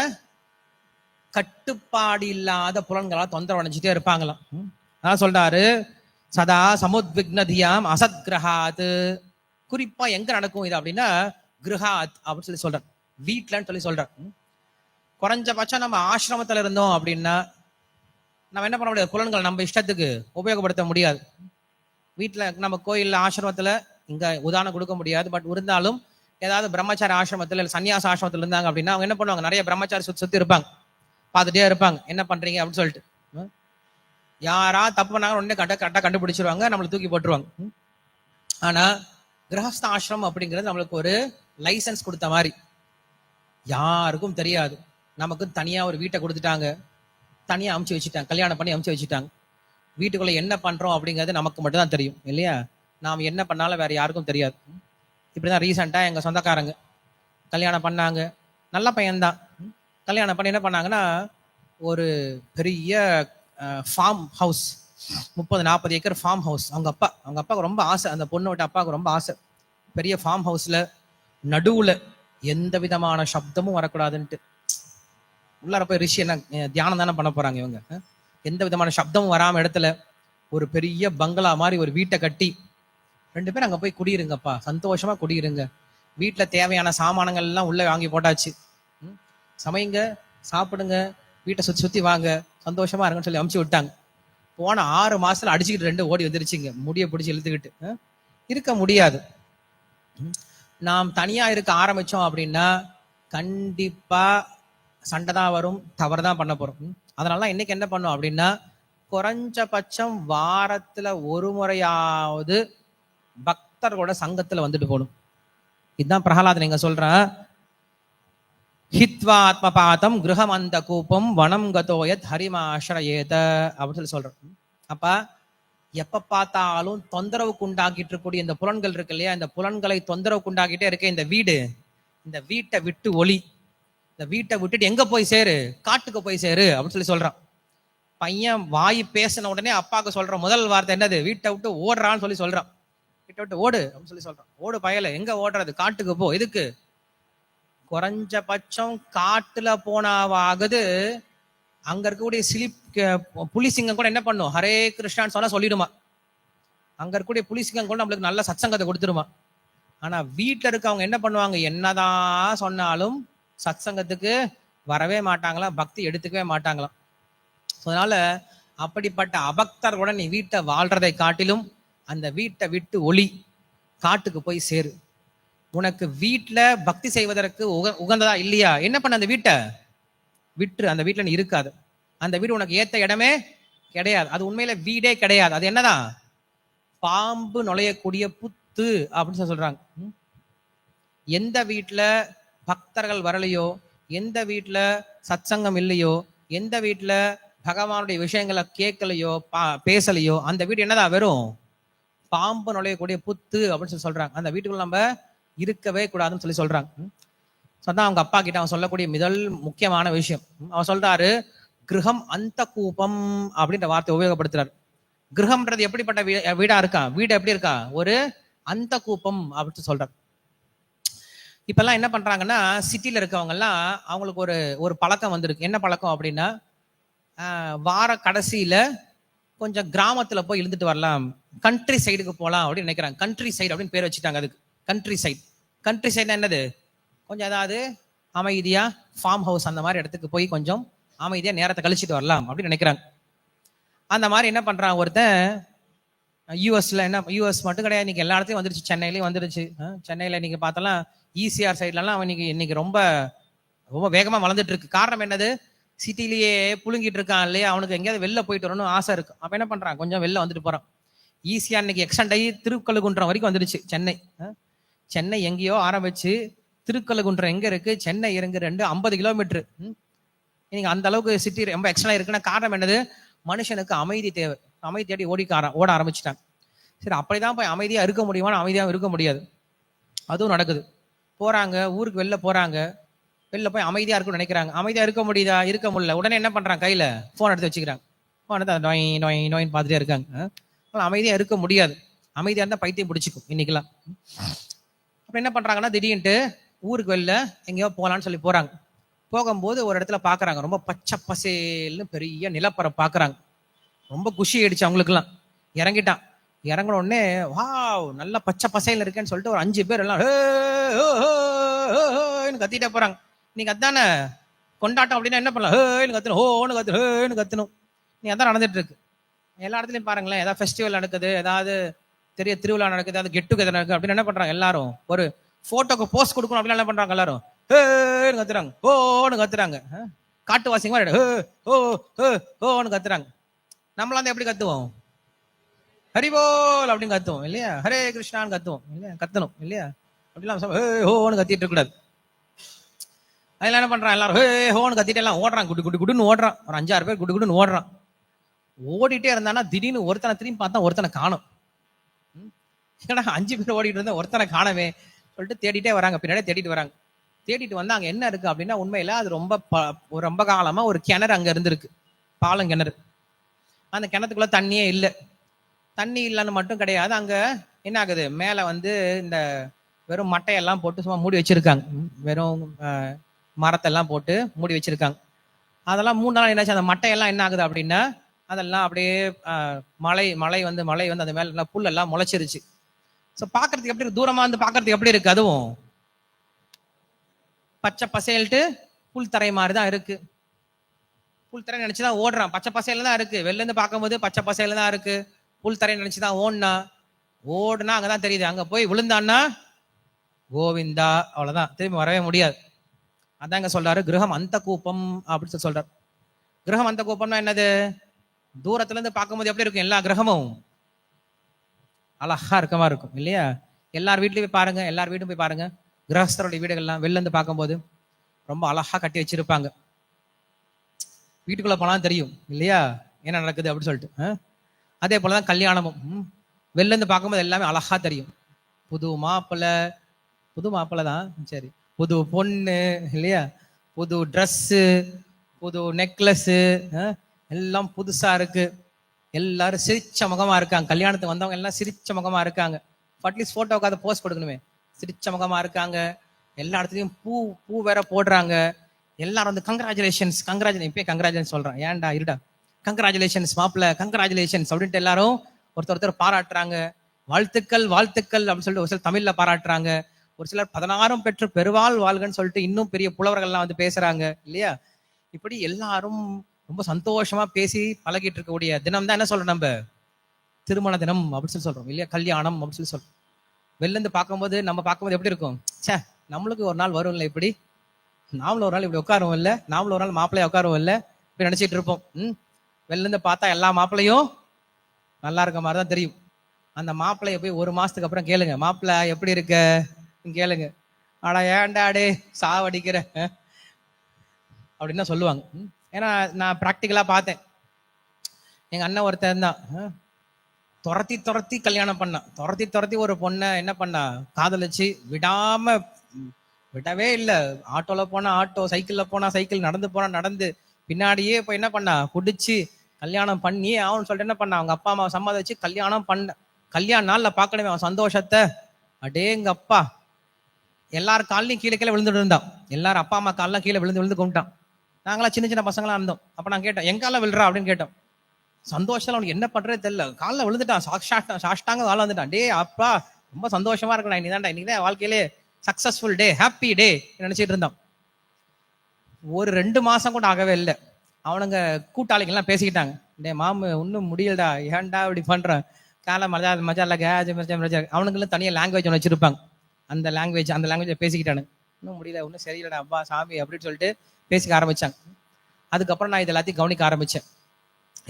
கட்டுப்பாடு இல்லாத புலன்களால் தொந்தரவு அடைஞ்சிட்டே இருப்பாங்களாம். அதான் சொல்றாரு, சதா சமுத்விக்னதியாம் அசத் கிரகாத். குறிப்பா எங்க நடக்கும் இது அப்படின்னா கிரகாத் அப்படின்னு சொல்லி சொல்றார், வீட்டுலன்னு சொல்லி சொல்றார். குறைஞ்சபட்சம் நம்ம ஆசிரமத்துல இருந்தோம் அப்படின்னா நம்ம என்ன பண்ண முடியாது, புலன்கள் நம்ம இஷ்டத்துக்கு உபயோகப்படுத்த முடியாது. வீட்டுல நம்ம கோயில்ல ஆசிரமத்துல இங்க உதாரணம் கொடுக்க முடியாது. பட் இருந்தாலும் ஏதாவது பிரம்மச்சாரி ஆசிரமத்துல இல்ல சன்னியாச ஆசிரமத்துல இருந்தாங்க அப்படின்னா அவங்க என்ன பண்ணுவாங்க, நிறைய பிரம்மச்சாரி சுத்தி இருப்பாங்க, பார்த்துட்டே இருப்பாங்க என்ன பண்றீங்க அப்படின்னு சொல்லிட்டு. யாரா தப்பு பண்ணாங்க உடனே கரெக்டா கண்டுபிடிச்சிருவாங்க, நம்மளை தூக்கி போட்டுருவாங்க. ஆனா கிரகஸ்த ஆசிரமம் அப்படிங்கிறது நம்மளுக்கு ஒரு லைசன்ஸ் கொடுத்த மாதிரி, யாருக்கும் தெரியாது. நமக்கு தனியா ஒரு வீட்டை கொடுத்துட்டாங்க, தனியா அமுச்சு வச்சுட்டாங்க, கல்யாணம் பண்ணி அமுச்சு வச்சுட்டாங்க. வீட்டுக்குள்ள என்ன பண்றோம் அப்படிங்கிறது நமக்கு மட்டும் தான் தெரியும் இல்லையா? நாம் என்ன பண்ணாலும் வேற யாருக்கும் தெரியாது. இப்படிதான் ரீசெண்டா எங்க சொந்தக்காரங்க கல்யாணம் பண்ணாங்க, நல்ல பையன்தான். கல்யாணம் பண்ணி என்ன பண்ணாங்கன்னா ஒரு பெரிய farm house, 30-40 acre farm house. அவங்க அப்பாவுக்கு ரொம்ப ஆசை, அந்த பொண்ணோட அப்பாவுக்கு ரொம்ப ஆசை. பெரிய ஃபார்ம் ஹவுஸ்ல நடுவுல எந்த விதமான சப்தமும் வரக்கூடாதுன்ட்டு, உள்ளார போய் ரிஷி என்ன தியானம் தானே பண்ண போறாங்க இவங்க, எந்த விதமான சப்தமும் வராம இடத்துல ஒரு பெரிய பங்களா மாதிரி ஒரு வீட்டை கட்டி 2 பேரும் அங்க போய் குடியிருங்கப்பா, சந்தோஷமா குடியிருங்க. வீட்டுல தேவையான சாமானங்கள் எல்லாம் உள்ள வாங்கி போட்டாச்சு, சமைங்க, சாப்பிடுங்க, வீட்டை சுத்தி சுத்தி வாங்க, சந்தோஷமா இருங்கன்னு சொல்லி அமுச்சு விட்டாங்க. போன 6 மாசத்துல அடிச்சுக்கிட்டு 2 ஓடி வந்துருச்சுங்க, முடிய பிடிச்சி இழுத்துக்கிட்டு. இருக்க முடியாது. நாம் தனியா இருக்க ஆரம்பிச்சோம் அப்படின்னா கண்டிப்பா சண்டை தான் வரும், தவறு தான் பண்ண போறோம். அதனால இன்னைக்கு என்ன பண்ணோம் அப்படின்னா குறைஞ்சபட்சம் வாரத்துல ஒரு முறையாவது பக்தர்களோட சங்கத்துல வந்துட்டு போகணும். இதுதான் பிரகலாதன் இங்க சொல்றான், ஹித்வா ஆத்மபாதம் கிரகம் அந்த கூப்பம் வனம் கதோயத் ஹரிமாஸ்ரயேத அப்படின்னு சொல்லி சொல்றோம். அப்ப எப்ப பார்த்தாலும் தொந்தரவுக்கு உண்டாக்கிட்டு இருக்கக்கூடிய இந்த புலன்கள் இருக்கு இல்லையா, இந்த புலன்களை தொந்தரவுக்கு உண்டாக்கிட்டே இருக்க இந்த வீடு, இந்த வீட்டை விட்டு ஒளி, இந்த வீட்டை விட்டுட்டு எங்க போய் சேரு, காட்டுக்கு போய் சேரு அப்படின்னு சொல்லி சொல்றான். பையன் வாய் பேசின உடனே அப்பாவுக்கு சொல்ற முதல் வார்த்தை என்னது, வீட்டை விட்டு ஓடுறான்னு சொல்லி சொல்றான். வீட்டை விட்டு ஓடு அப்படின்னு சொல்லி சொல்றான். ஓடு பயல, எங்க ஓடுறது, காட்டுக்கு போ. எதுக்கு? குறைஞ்சபட்சம் காட்டுல போனாவாகுது அங்க இருக்கக்கூடிய புலி சிங்கம் கூட என்ன பண்ணும், ஹரே கிருஷ்ணான்னு சொன்னா சொல்லிடுமா. அங்க இருக்கக்கூடிய புலி சிங்கம் கூட நம்மளுக்கு நல்ல சத்சங்கத்தை கொடுத்துருமா. ஆனா வீட்டுல இருக்கவங்க என்ன பண்ணுவாங்க, என்னதான் சொன்னாலும் சத்சங்கத்துக்கு வரவே மாட்டாங்களாம், பக்தி எடுத்துக்கவே மாட்டாங்களாம். அதனால அப்படிப்பட்ட அபக்தர்களோட நீ வீட்டை வாழ்றதை காட்டிலும் அந்த வீட்டை விட்டு ஒளி, காட்டுக்கு போய் சேரு. உனக்கு வீட்டுல பக்தி செய்வதற்கு உகந்ததா இல்லையா, என்ன பண்ண, அந்த வீட்டை விட்டு அந்த வீட்டுல நீ இருக்காது. அந்த வீடு உனக்கு ஏத்த இடமே கிடையாது, அது உண்மையில வீடே கிடையாது. அது என்னதான், பாம்பு நுழையக்கூடிய புத்து அப்படின்னு சொல்றாங்க. எந்த வீட்டுல பக்தர்கள் வரலையோ, எந்த வீட்டுல சத்சங்கம் இல்லையோ, எந்த வீட்டுல பகவானுடைய விஷயங்களை கேட்கலையோ பேசலையோ, அந்த வீடு என்னதான், வெறும் பாம்பு நுழையக்கூடிய புத்து அப்படின்னு சொல்றாங்க. அந்த வீட்டுக்குள்ள நம்ம இருக்கவே கூடாதுன்னு சொல்லி சொல்றாங்க. சொன்னா அவங்க அப்பா கிட்ட அவன் சொல்லக்கூடிய முதல் முக்கியமான விஷயம், அவன் சொல்றாரு கிரகம் அந்த கூப்பம் அப்படின்ற வார்த்தை உபயோகப்படுத்துறாரு. கிரகம்ன்றது எப்படிப்பட்ட வீடா இருக்கா, வீடு எப்படி இருக்கா, ஒரு அந்த கூப்பம் அப்படின்னு சொல்றாரு. இப்பெல்லாம் என்ன பண்றாங்கன்னா சிட்டில இருக்கவங்க எல்லாம் அவங்களுக்கு ஒரு பழக்கம் வந்திருக்கு. என்ன பழக்கம் அப்படின்னா வார கடைசியில கொஞ்சம் கிராமத்துல போய் இருந்துட்டு வரலாம், கண்ட்ரி சைடுக்கு போகலாம் அப்படின்னு நினைக்கிறாங்க. கண்ட்ரி சைடு அப்படின்னு பேர் வச்சுட்டாங்க அதுக்கு. கண்ட்ரி சைடு, கண்ட்ரி சைடுனா என்னது, கொஞ்சம் ஏதாவது அமைதியா ஃபார்ம் ஹவுஸ் அந்த மாதிரி இடத்துக்கு போய் கொஞ்சம் அமைதியா நேரத்தை கழிச்சிட்டு வரலாம் அப்படின்னு நினைக்கிறாங்க. அந்த மாதிரி என்ன பண்றான் ஒருத்தன் யூஎஸ்ல, என்ன யூஎஸ் மட்டும் கிடையாது, இன்னைக்கு எல்லா இடத்துலையும் வந்துருச்சு, சென்னையிலயும் வந்துருச்சு. சென்னையில நீங்க பார்த்தலாம் ஈசிஆர் சைட்லாம் அவன் இன்னைக்கு ரொம்ப ரொம்ப வேகமா வளர்ந்துட்டு இருக்கு. காரணம் என்னது, சிட்டிலேயே புழுங்கிட்டு இருக்கான் இல்லையா, அவனுக்கு எங்கேயாவது வெளில போயிட்டு வரணும் ஆசை இருக்கு. அப்ப என்ன பண்றான், கொஞ்சம் வெளில வந்துட்டு போறான். ஈஸியா இன்னைக்கு எக்ஸ்டெண்ட் ஆகி திருக்கழுகுன்றம் வரைக்கும் வந்துருச்சு. சென்னை எங்கேயோ ஆரம்பிச்சு திருக்கழுகுன்றம் எங்க இருக்கு, சென்னை இறங்கு 50 கிலோமீட்டர். இன்னைக்கு அந்த அளவுக்கு சிட்டி ரொம்ப எக்ஸ்டெண்ட் இருக்குன்னா காரணம் என்னது, மனுஷனுக்கு அமைதி தேவை. அமைதி தேடி ஓட ஆரம்பிச்சுட்டாங்க. சரி, அப்படிதான் போய் அமைதியா இருக்க முடியுமா, அமைதியாக இருக்க முடியாது, அதுவும் நடக்குது. போறாங்க ஊருக்கு வெளில போறாங்க, வெளில போய் அமைதியா இருக்குன்னு நினைக்கிறாங்க. அமைதியா இருக்க முடியுதா, இருக்க முடியல. உடனே என்ன பண்றாங்க, கையில போன் எடுத்து வச்சுக்கிறாங்க. போன் எடுத்து நோய் நோய் நோயின்னு பார்த்துட்டே இருக்காங்க. அமைதியா இருக்க முடியாது. அமைதியா இருந்தா பைத்தியம் பிடிச்சிக்கும் இன்னைக்கெல்லாம். அப்புறம் என்ன பண்றாங்கன்னா திடீர்னுட்டு ஊருக்கு வெளில எங்கேயோ போகலான்னு சொல்லி போறாங்க. போகும்போது ஒரு இடத்துல பாக்குறாங்க, ரொம்ப பச்சை பசேல்னு பெரிய நிலப்பரம் பாக்குறாங்க. ரொம்ப குஷி ஆயிடுச்சு அவங்களுக்குலாம். இறங்கிட்டான். இறங்கின உடனே வாவ் நல்ல பச்சை பசையில இருக்கேன்னு சொல்லிட்டு ஒரு 5 பேர் எல்லாம் கத்திட்டே போறாங்க. நீங்க அதானே கொண்டாட்டம் அப்படின்னா என்ன பண்ணலாம், ஹேன்னு கத்தணும், ஹோன்னு கத்தணும், ஹேன்னு கத்தணும். நீ அதான் நடந்துட்டு இருக்கு எல்லா இடத்துலயும் பாருங்களேன். ஏதாவது ஃபெஸ்டிவல் நடக்குது, ஏதாவது பெரிய திருவிழா நடக்குது, ஏதாவது கெட் டுகெதர் நடக்குது அப்படின்னு என்ன பண்றாங்க எல்லாரும், ஒரு போட்டோக்கு போஸ்ட் கொடுக்கணும் அப்படின்னு என்ன பண்றாங்க எல்லாரும், ஹேன்னு கத்துறாங்க, ஓன்னு கத்துறாங்க. காட்டுவாசிங்க மாதிரி ஹோ ஹோ ஹோன்னு கத்துறாங்க. நம்மளாம் வந்து எப்படி கத்துவோம், ஹரிபோல் அப்படின்னு கத்துவோம் இல்லையா, ஹரே கிருஷ்ணான்னு கத்துவோம் இல்லையா, கத்தணும் இல்லையா, அப்படிலாம் ஹோன்னு கத்திட்டு இருக்க கூடாது. அதெல்லாம் என்ன பண்றான் எல்லாரும் ஹோன்னு கத்திட்டு எல்லாம் ஓடுறான், குடு குடு குடுன்னு ஓடுறான். ஒரு 5-6 பேர் குடு குடுன்னு ஓடுறான். ஓடிட்டே இருந்தானா திடீர்னு ஒருத்தனை திரும்பி பார்த்தா ஒருத்தனை காணும். ஏன்னா 5 பேர் ஓடிட்டு இருந்தா ஒருத்தனை காணவே சொல்லிட்டு தேடிட்டே வராங்க, பின்னாடியே தேடிட்டு வராங்க. தேடிட்டு வந்து அங்க என்ன இருக்கு அப்படின்னா, உண்மையில அது ரொம்ப காலமா ஒரு கிணறு அங்க இருந்திருக்கு, பாலம் கிணறு. அந்த கிணத்துக்குள்ள தண்ணியே இல்லை. தண்ணி இல்லைன்னு மட்டும் கிடையாது, அங்க என்ன ஆகுது, மேல வந்து இந்த வெறும் மட்டையெல்லாம் போட்டு சும்மா மூடி வச்சிருக்காங்க. வெறும் மரத்தெல்லாம் போட்டு மூடி வச்சிருக்காங்க. அதெல்லாம் 3 நாள் என்னாச்சு, அந்த மட்டையெல்லாம் என்ன ஆகுது அப்படின்னா, அதெல்லாம் அப்படியே மழை வந்து அந்த மேல புல் எல்லாம் முளைச்சிருச்சு. ஸோ பாக்குறதுக்கு எப்படி இருக்கு, தூரமா வந்து பாக்குறதுக்கு எப்படி இருக்கு, அதுவும் பச்சை பசேல்ட்டு புல் தரை மாதிரி தான் இருக்கு. புல் தரை நினைச்சுதான் ஓடுறான், பச்சை பசையில தான் இருக்கு. வெளில இருந்து பார்க்கும்போது பச்சை பசையில தான் இருக்கு. புல் தரை நினைச்சுதான் ஓடுனா அங்கதான் தெரியுது. அங்க போய் விழுந்தான்னா கோவிந்தா, அவ்வளவுதான், திரும்பி வரவே முடியாது. அதான் இங்க சொல்றாரு கிரகம் அந்த கூப்பம் அப்படின்னு சொல்றாரு. கிரகம் அந்த கூப்பம்னா என்னது, தூரத்துல இருந்து பார்க்கும்போது எப்படி இருக்கும், எல்லா கிரகமும் அழகா இருக்கமா இருக்கும் இல்லையா. எல்லார் வீட்லயும் போய் பாருங்க, எல்லார் வீடும் போய் பாருங்க, கிரகஸ்தருடைய வீடுகள்லாம் வெளில இருந்து பார்க்கும்போது ரொம்ப அழகா கட்டி வச்சிருப்பாங்க. வீட்டுக்குள்ள போனா தெரியும் இல்லையா என்ன நடக்குது அப்படின்னு சொல்லிட்டு. அதே போலதான் கல்யாணமும் வெளில இருந்து பார்க்கும்போது எல்லாமே அழகா தெரியும். புது மாப்பிள்ளை தான், சரி, புது பொண்ணு இல்லையா, புது ட்ரெஸ்ஸு, புது நெக்லஸ், எல்லாம் புதுசா இருக்கு. எல்லாரும் சிரிச்ச முகமா இருக்காங்க. கல்யாணத்துக்கு வந்தவங்க எல்லாம் சிரிச்ச முகமா இருக்காங்க. அட்லீஸ்ட் போட்டோக்காக போஸ்ட் கொடுக்கணுமே, சிரிச்ச முகமா இருக்காங்க. எல்லா இடத்துலயும் பூ வேற போடுறாங்க. எல்லாரும் வந்து கங்க்ராச்சுலேஷன்ஸ் இப்பயே கங்க்ராச்சுலேஷன் சொல்றேன், ஏன்டா இருடா, கங்க்ராச்சுலேஷன்ஸ் மாப்பிள்ள, கங்க்ராச்சுலேஷன்ஸ் அப்படின்ட்டு எல்லாரும் ஒருத்தர் பாராட்டுறாங்க. வாழ்த்துக்கள் அப்படின்னு சொல்லிட்டு ஒரு சிலர் தமிழ்ல பாராட்டுறாங்க. ஒரு சிலர் 16 பெற்று பெருவாள் வாழ்கன்னு சொல்லிட்டு இன்னும் பெரிய புலவர்கள்லாம் வந்து பேசுறாங்க இல்லையா. இப்படி எல்லாரும் ரொம்ப சந்தோஷமா பேசி பழகிட்டு இருக்கக்கூடிய தினம் தான் என்ன சொல்றோம், நம்ம திருமண தினம் அப்படின்னு சொல்றோம் இல்லையா, கல்யாணம் அப்படின்னு சொல்றோம். வெளில இருந்து நம்ம பார்க்கும்போது எப்படி இருக்கும், சே நம்மளுக்கு ஒரு நாள் வரும்ல, இப்படி நாமளும் ஒரு நாள் இப்படி உட்காருவோம் இல்ல, நாமளும் ஒரு நாள் மாப்பிள்ளைய உட்காருவோம் இல்ல, இப்படி நினைச்சிட்டு இருப்போம். வெளில இருந்து பார்த்தா எல்லா மாப்பிள்ளையும் நல்லா இருக்க மாதிரிதான் தெரியும். அந்த மாப்பிள்ளைய போய் 1 மாசத்துக்கு அப்புறம் கேளுங்க, மாப்பிள்ளை எப்படி இருக்க கேளுங்க, ஆனா ஏன்டாடே சாவடிக்கிற அப்படின்னு சொல்லுவாங்க. ஏன்னா நான் பிராக்டிக்கலா பார்த்தேன். எங்க அண்ணன் ஒருத்தன் தான் துரத்தி கல்யாணம் பண்ணான். துரத்தி ஒரு பொண்ணை என்ன பண்ணா, காதலிச்சு விடவே இல்லை. ஆட்டோல போனா ஆட்டோ, சைக்கிள்ல போனா சைக்கிள், நடந்து போனா நடந்து, பின்னாடியே போய் என்ன பண்ணா, குடிச்சு கல்யாணம் பண்ணி அவன் சொல்லிட்டு என்ன பண்ணா, அவங்க அப்பா அம்மாவை சம்மதிச்சு கல்யாணம் கல்யாண நாள்ல பார்க்கணுமே அவன் சந்தோஷத்தை. அடேங்க அப்பா, எல்லாரும் காலையும் கீழே விழுந்துட்டு இருந்தான். எல்லாரும் அப்பா அம்மா காலெல்லாம் கீழே விழுந்து கும்பிட்டான். நாங்களாம் சின்ன பசங்களா இருந்தோம். அப்ப நான் கேட்டேன், என் கால விழுறா அப்படின்னு கேட்டோம். சந்தோஷத்துல அவனுக்கு என்ன பண்றதே தெரியல, காலில் விழுந்துட்டான், சாஷ்டாங்க கால வந்துட்டான். டே அப்பா ரொம்ப சந்தோஷமா இருக்கா, இன்னைக்குதான் வாழ்க்கையிலே சக்சஸ்ஃபுல் டே, ஹாப்பி டே நினைச்சிட்டு இருந்தான். ஒரு 2 மாசம் கூட ஆகவே இல்லை. அவனுங்க கூட்டாளிகள் எல்லாம் பேசிக்கிட்டாங்க, டே மாமு ஒன்னும் முடியலடா, ஏன்டா இப்படி பண்றான், காலை மஜா கேஜ் அவனுங்களும் தனியா லாங்குவேஜ் ஒன்று வச்சிருப்பாங்க. அந்த லாங்குவேஜ் பேசிக்கிட்டானு, இன்னும் முடியல, ஒன்னும் சரியில்லடா அப்பா சாமி அப்படின்னு சொல்லிட்டு பேசிக்க ஆரம்பிச்சாங்க. அதுக்கப்புறம் நான் இது எல்லாத்தையும் கவனிக்க ஆரம்பிச்சேன்.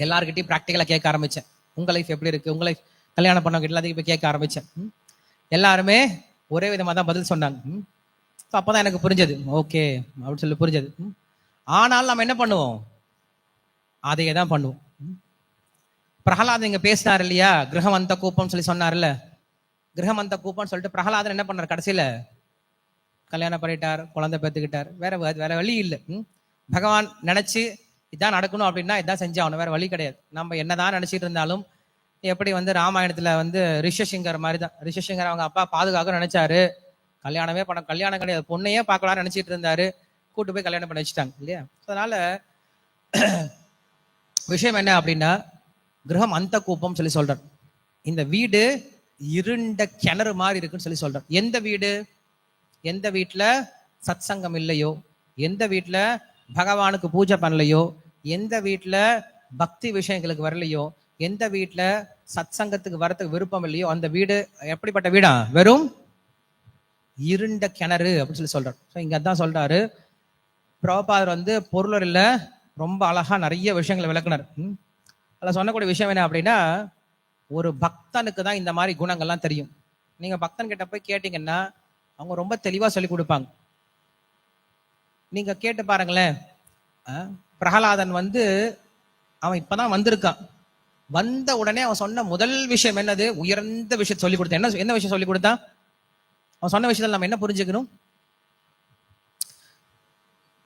எல்லாருக்கிட்டையும் ப்ராக்டிக்கலா கேட்க ஆரம்பிச்சேன், உங்க லைஃப் எப்படி இருக்கு, உங்களை கல்யாணம் பண்ணவங்க எல்லாத்தையும் போய் கேட்க ஆரம்பிச்சேன். எல்லாருமே ஒரே விதமா தான் பதில் சொன்னாங்க. அப்பதான் எனக்கு புரிஞ்சது, ஓகே அப்படின்னு சொல்லி புரிஞ்சது. ஆனால் நம்ம என்ன பண்ணுவோம், அதையே தான் பண்ணுவோம். பிரகலாதன் இங்க பேசினார் இல்லையா, கிரகம் அந்த கூப்பம் சொல்லி சொன்னார்ல, கிரகம் அந்த கூப்பம்னு சொல்லிட்டு பிரகலாதன் என்ன பண்ணார், கடைசியில கல்யாணம் பண்ணிட்டார், குழந்தை பெற்றுக்கிட்டார். வேற வழி இல்லை. பகவான் நினைச்சு இதான் நடக்கணும் அப்படின்னா இதான் செஞ்சாகணும், வேற வழி கிடையாது. நம்ம என்னதான் நினைச்சிட்டு இருந்தாலும், எப்படி வந்து ராமாயணத்துல வந்து ரிஷசிங்கர் மாதிரி தான், ரிஷசிங்கர் அவங்க அப்பா பாதுகாக்க நினைச்சாரு, கல்யாணம் கிடையாது, பொண்ணையே பார்க்கலாம்னு நினைச்சிட்டு இருந்தாரு, கூட்டு போய் கல்யாணம் பண்ணி வச்சுட்டாங்க இல்லையா. அதனால விஷயம் என்ன அப்படின்னா, கிரகம் அந்த கூப்பம் சொல்லி சொல்றார். இந்த வீடு இருண்ட கிணறு மாதிரி இருக்குன்னு சொல்லி சொல்றார். எந்த வீடு? எந்த வீட்டுல சத் சங்கம் இல்லையோ, எந்த வீட்டுல பகவானுக்கு பூஜை பண்ணலையோ, எந்த வீட்டுல பக்தி விஷயங்களுக்கு வரலையோ, எந்த வீட்டுல சத் சங்கத்துக்கு வரத்துக்கு விருப்பம் இல்லையோ, அந்த வீடு எப்படிப்பட்ட வீடா? வெறும் இருண்ட கிணறு அப்படின்னு சொல்லி சொல்றார். இங்க அதான் சொல்றாரு பிரபுபாதர் வந்து பொருளர் இல்ல, ரொம்ப அழகா நிறைய விஷயங்களை விளக்குனார். அதில் சொன்னக்கூடிய விஷயம் என்ன அப்படின்னா, ஒரு பக்தனுக்கு தான் இந்த மாதிரி குணங்கள்லாம் தெரியும். நீங்க பக்தன் கிட்ட போய் கேட்டீங்கன்னா அவங்க ரொம்ப தெளிவா சொல்லி கொடுப்பாங்க. நீங்க கேட்டு பாருங்களேன், பிரகலாதன் வந்து அவன் இப்பதான் வந்திருக்கான், வந்த உடனே அவன் சொன்ன முதல் விஷயம் என்னது? உயர்ந்த விஷயத்தை சொல்லி கொடுத்தான். என்ன விஷயம் சொல்லி கொடுத்தான்? அவன் சொன்ன விஷயத்தில் நம்ம என்ன புரிஞ்சுக்கணும்?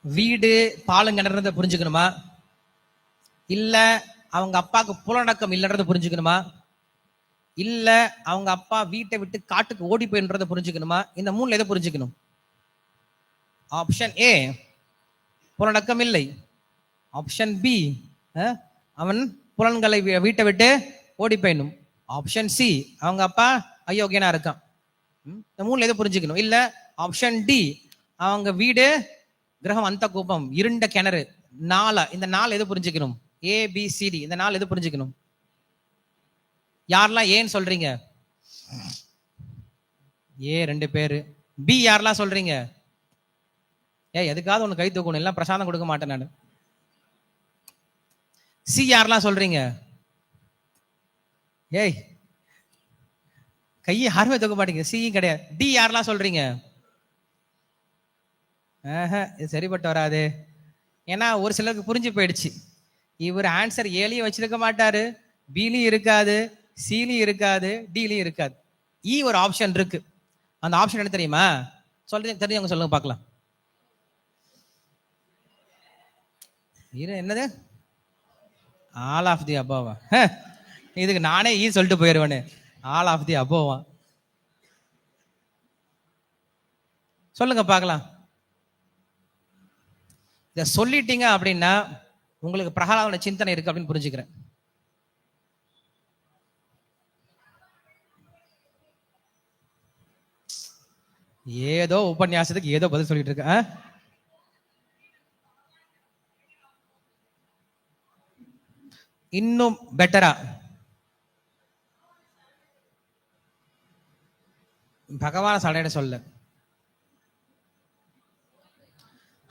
வீடு பாலுங்கன்றத புரிஞ்சுக்கணுமா, இல்ல அவங்க அப்பாவுக்கு புலனடக்கம் இல்லைன்றத புரிஞ்சுக்கணுமா, இல்ல அவங்க அப்பா வீட்டை விட்டு காட்டுக்கு ஓடி போயின்றத புரிஞ்சுக்கணுமா? இந்த மூணுல எதை புரிஞ்சுக்கணும்? ஆப்ஷன் ஏ புலனடக்கம் இல்லை, ஆப்ஷன் பி அவன் புலன்களை வீட்டை விட்டு ஓடி போயிடணும், ஆப்ஷன் சி அவங்க அப்பா அயோக்கியனா இருக்கான். இந்த மூணுல எதை புரிஞ்சுக்கணும்? இல்ல ஆப்ஷன் டி அவங்க வீடு கிரகம் அந்த கூப்பம் இருண்ட கிணறு. இந்த நாள் எது புரிஞ்சுக்கணும்? ABCD இந்த நாள் எது புரிஞ்சுக்கணும்? யாரெல்லாம் ஏன்னு சொல்றீங்க? ஏ 2 பேரு, பி யாரெல்லாம் சொல்றீங்க? எதுக்காவது ஒண்ணு கை தூக்கணும், எல்லாம் பிரசாதம் கொடுக்க மாட்டேன் நான். சி யாரெல்லாம் சொல்றீங்க? ஏய் கையை யாருமே தூக்க மாட்டீங்க, சி கிடையாது. டி யாரெல்லாம் சொல்றீங்க? இது சரிப்பட்டு வராது. ஏன்னா ஒரு சிலருக்கு புரிஞ்சு போயிடுச்சு, இவர் ஆன்சர் ஏலையும் வச்சிருக்க மாட்டாரு, பிலையும் இருக்காது, சிலையும் இருக்காது, டிலையும் இருக்காது. இ ஒரு ஆப்ஷன் இருக்கு. அந்த ஆப்ஷன் என்ன தெரியுமா? தெரிஞ்சவங்க சொல்லுங்க பார்க்கலாம். என்னது? ஆல் ஆஃப் தி அபோவா? இதுக்கு நானே ஈ சொல்லிட்டு போயிடுவேன்னு. ஆல் ஆஃப் தி அபோவா சொல்லுங்க பார்க்கலாம். இதை சொல்லிட்டீங்க அப்படின்னா உங்களுக்கு பிரகலாதோட சிந்தனை இருக்கு அப்படின்னு புரிஞ்சுக்கிறேன். ஏதோ உபன்யாசத்துக்கு ஏதோ பதில் சொல்லிட்டு இருக்க. இன்னும் பெட்டரா பகவான சடையிட சொல்ல,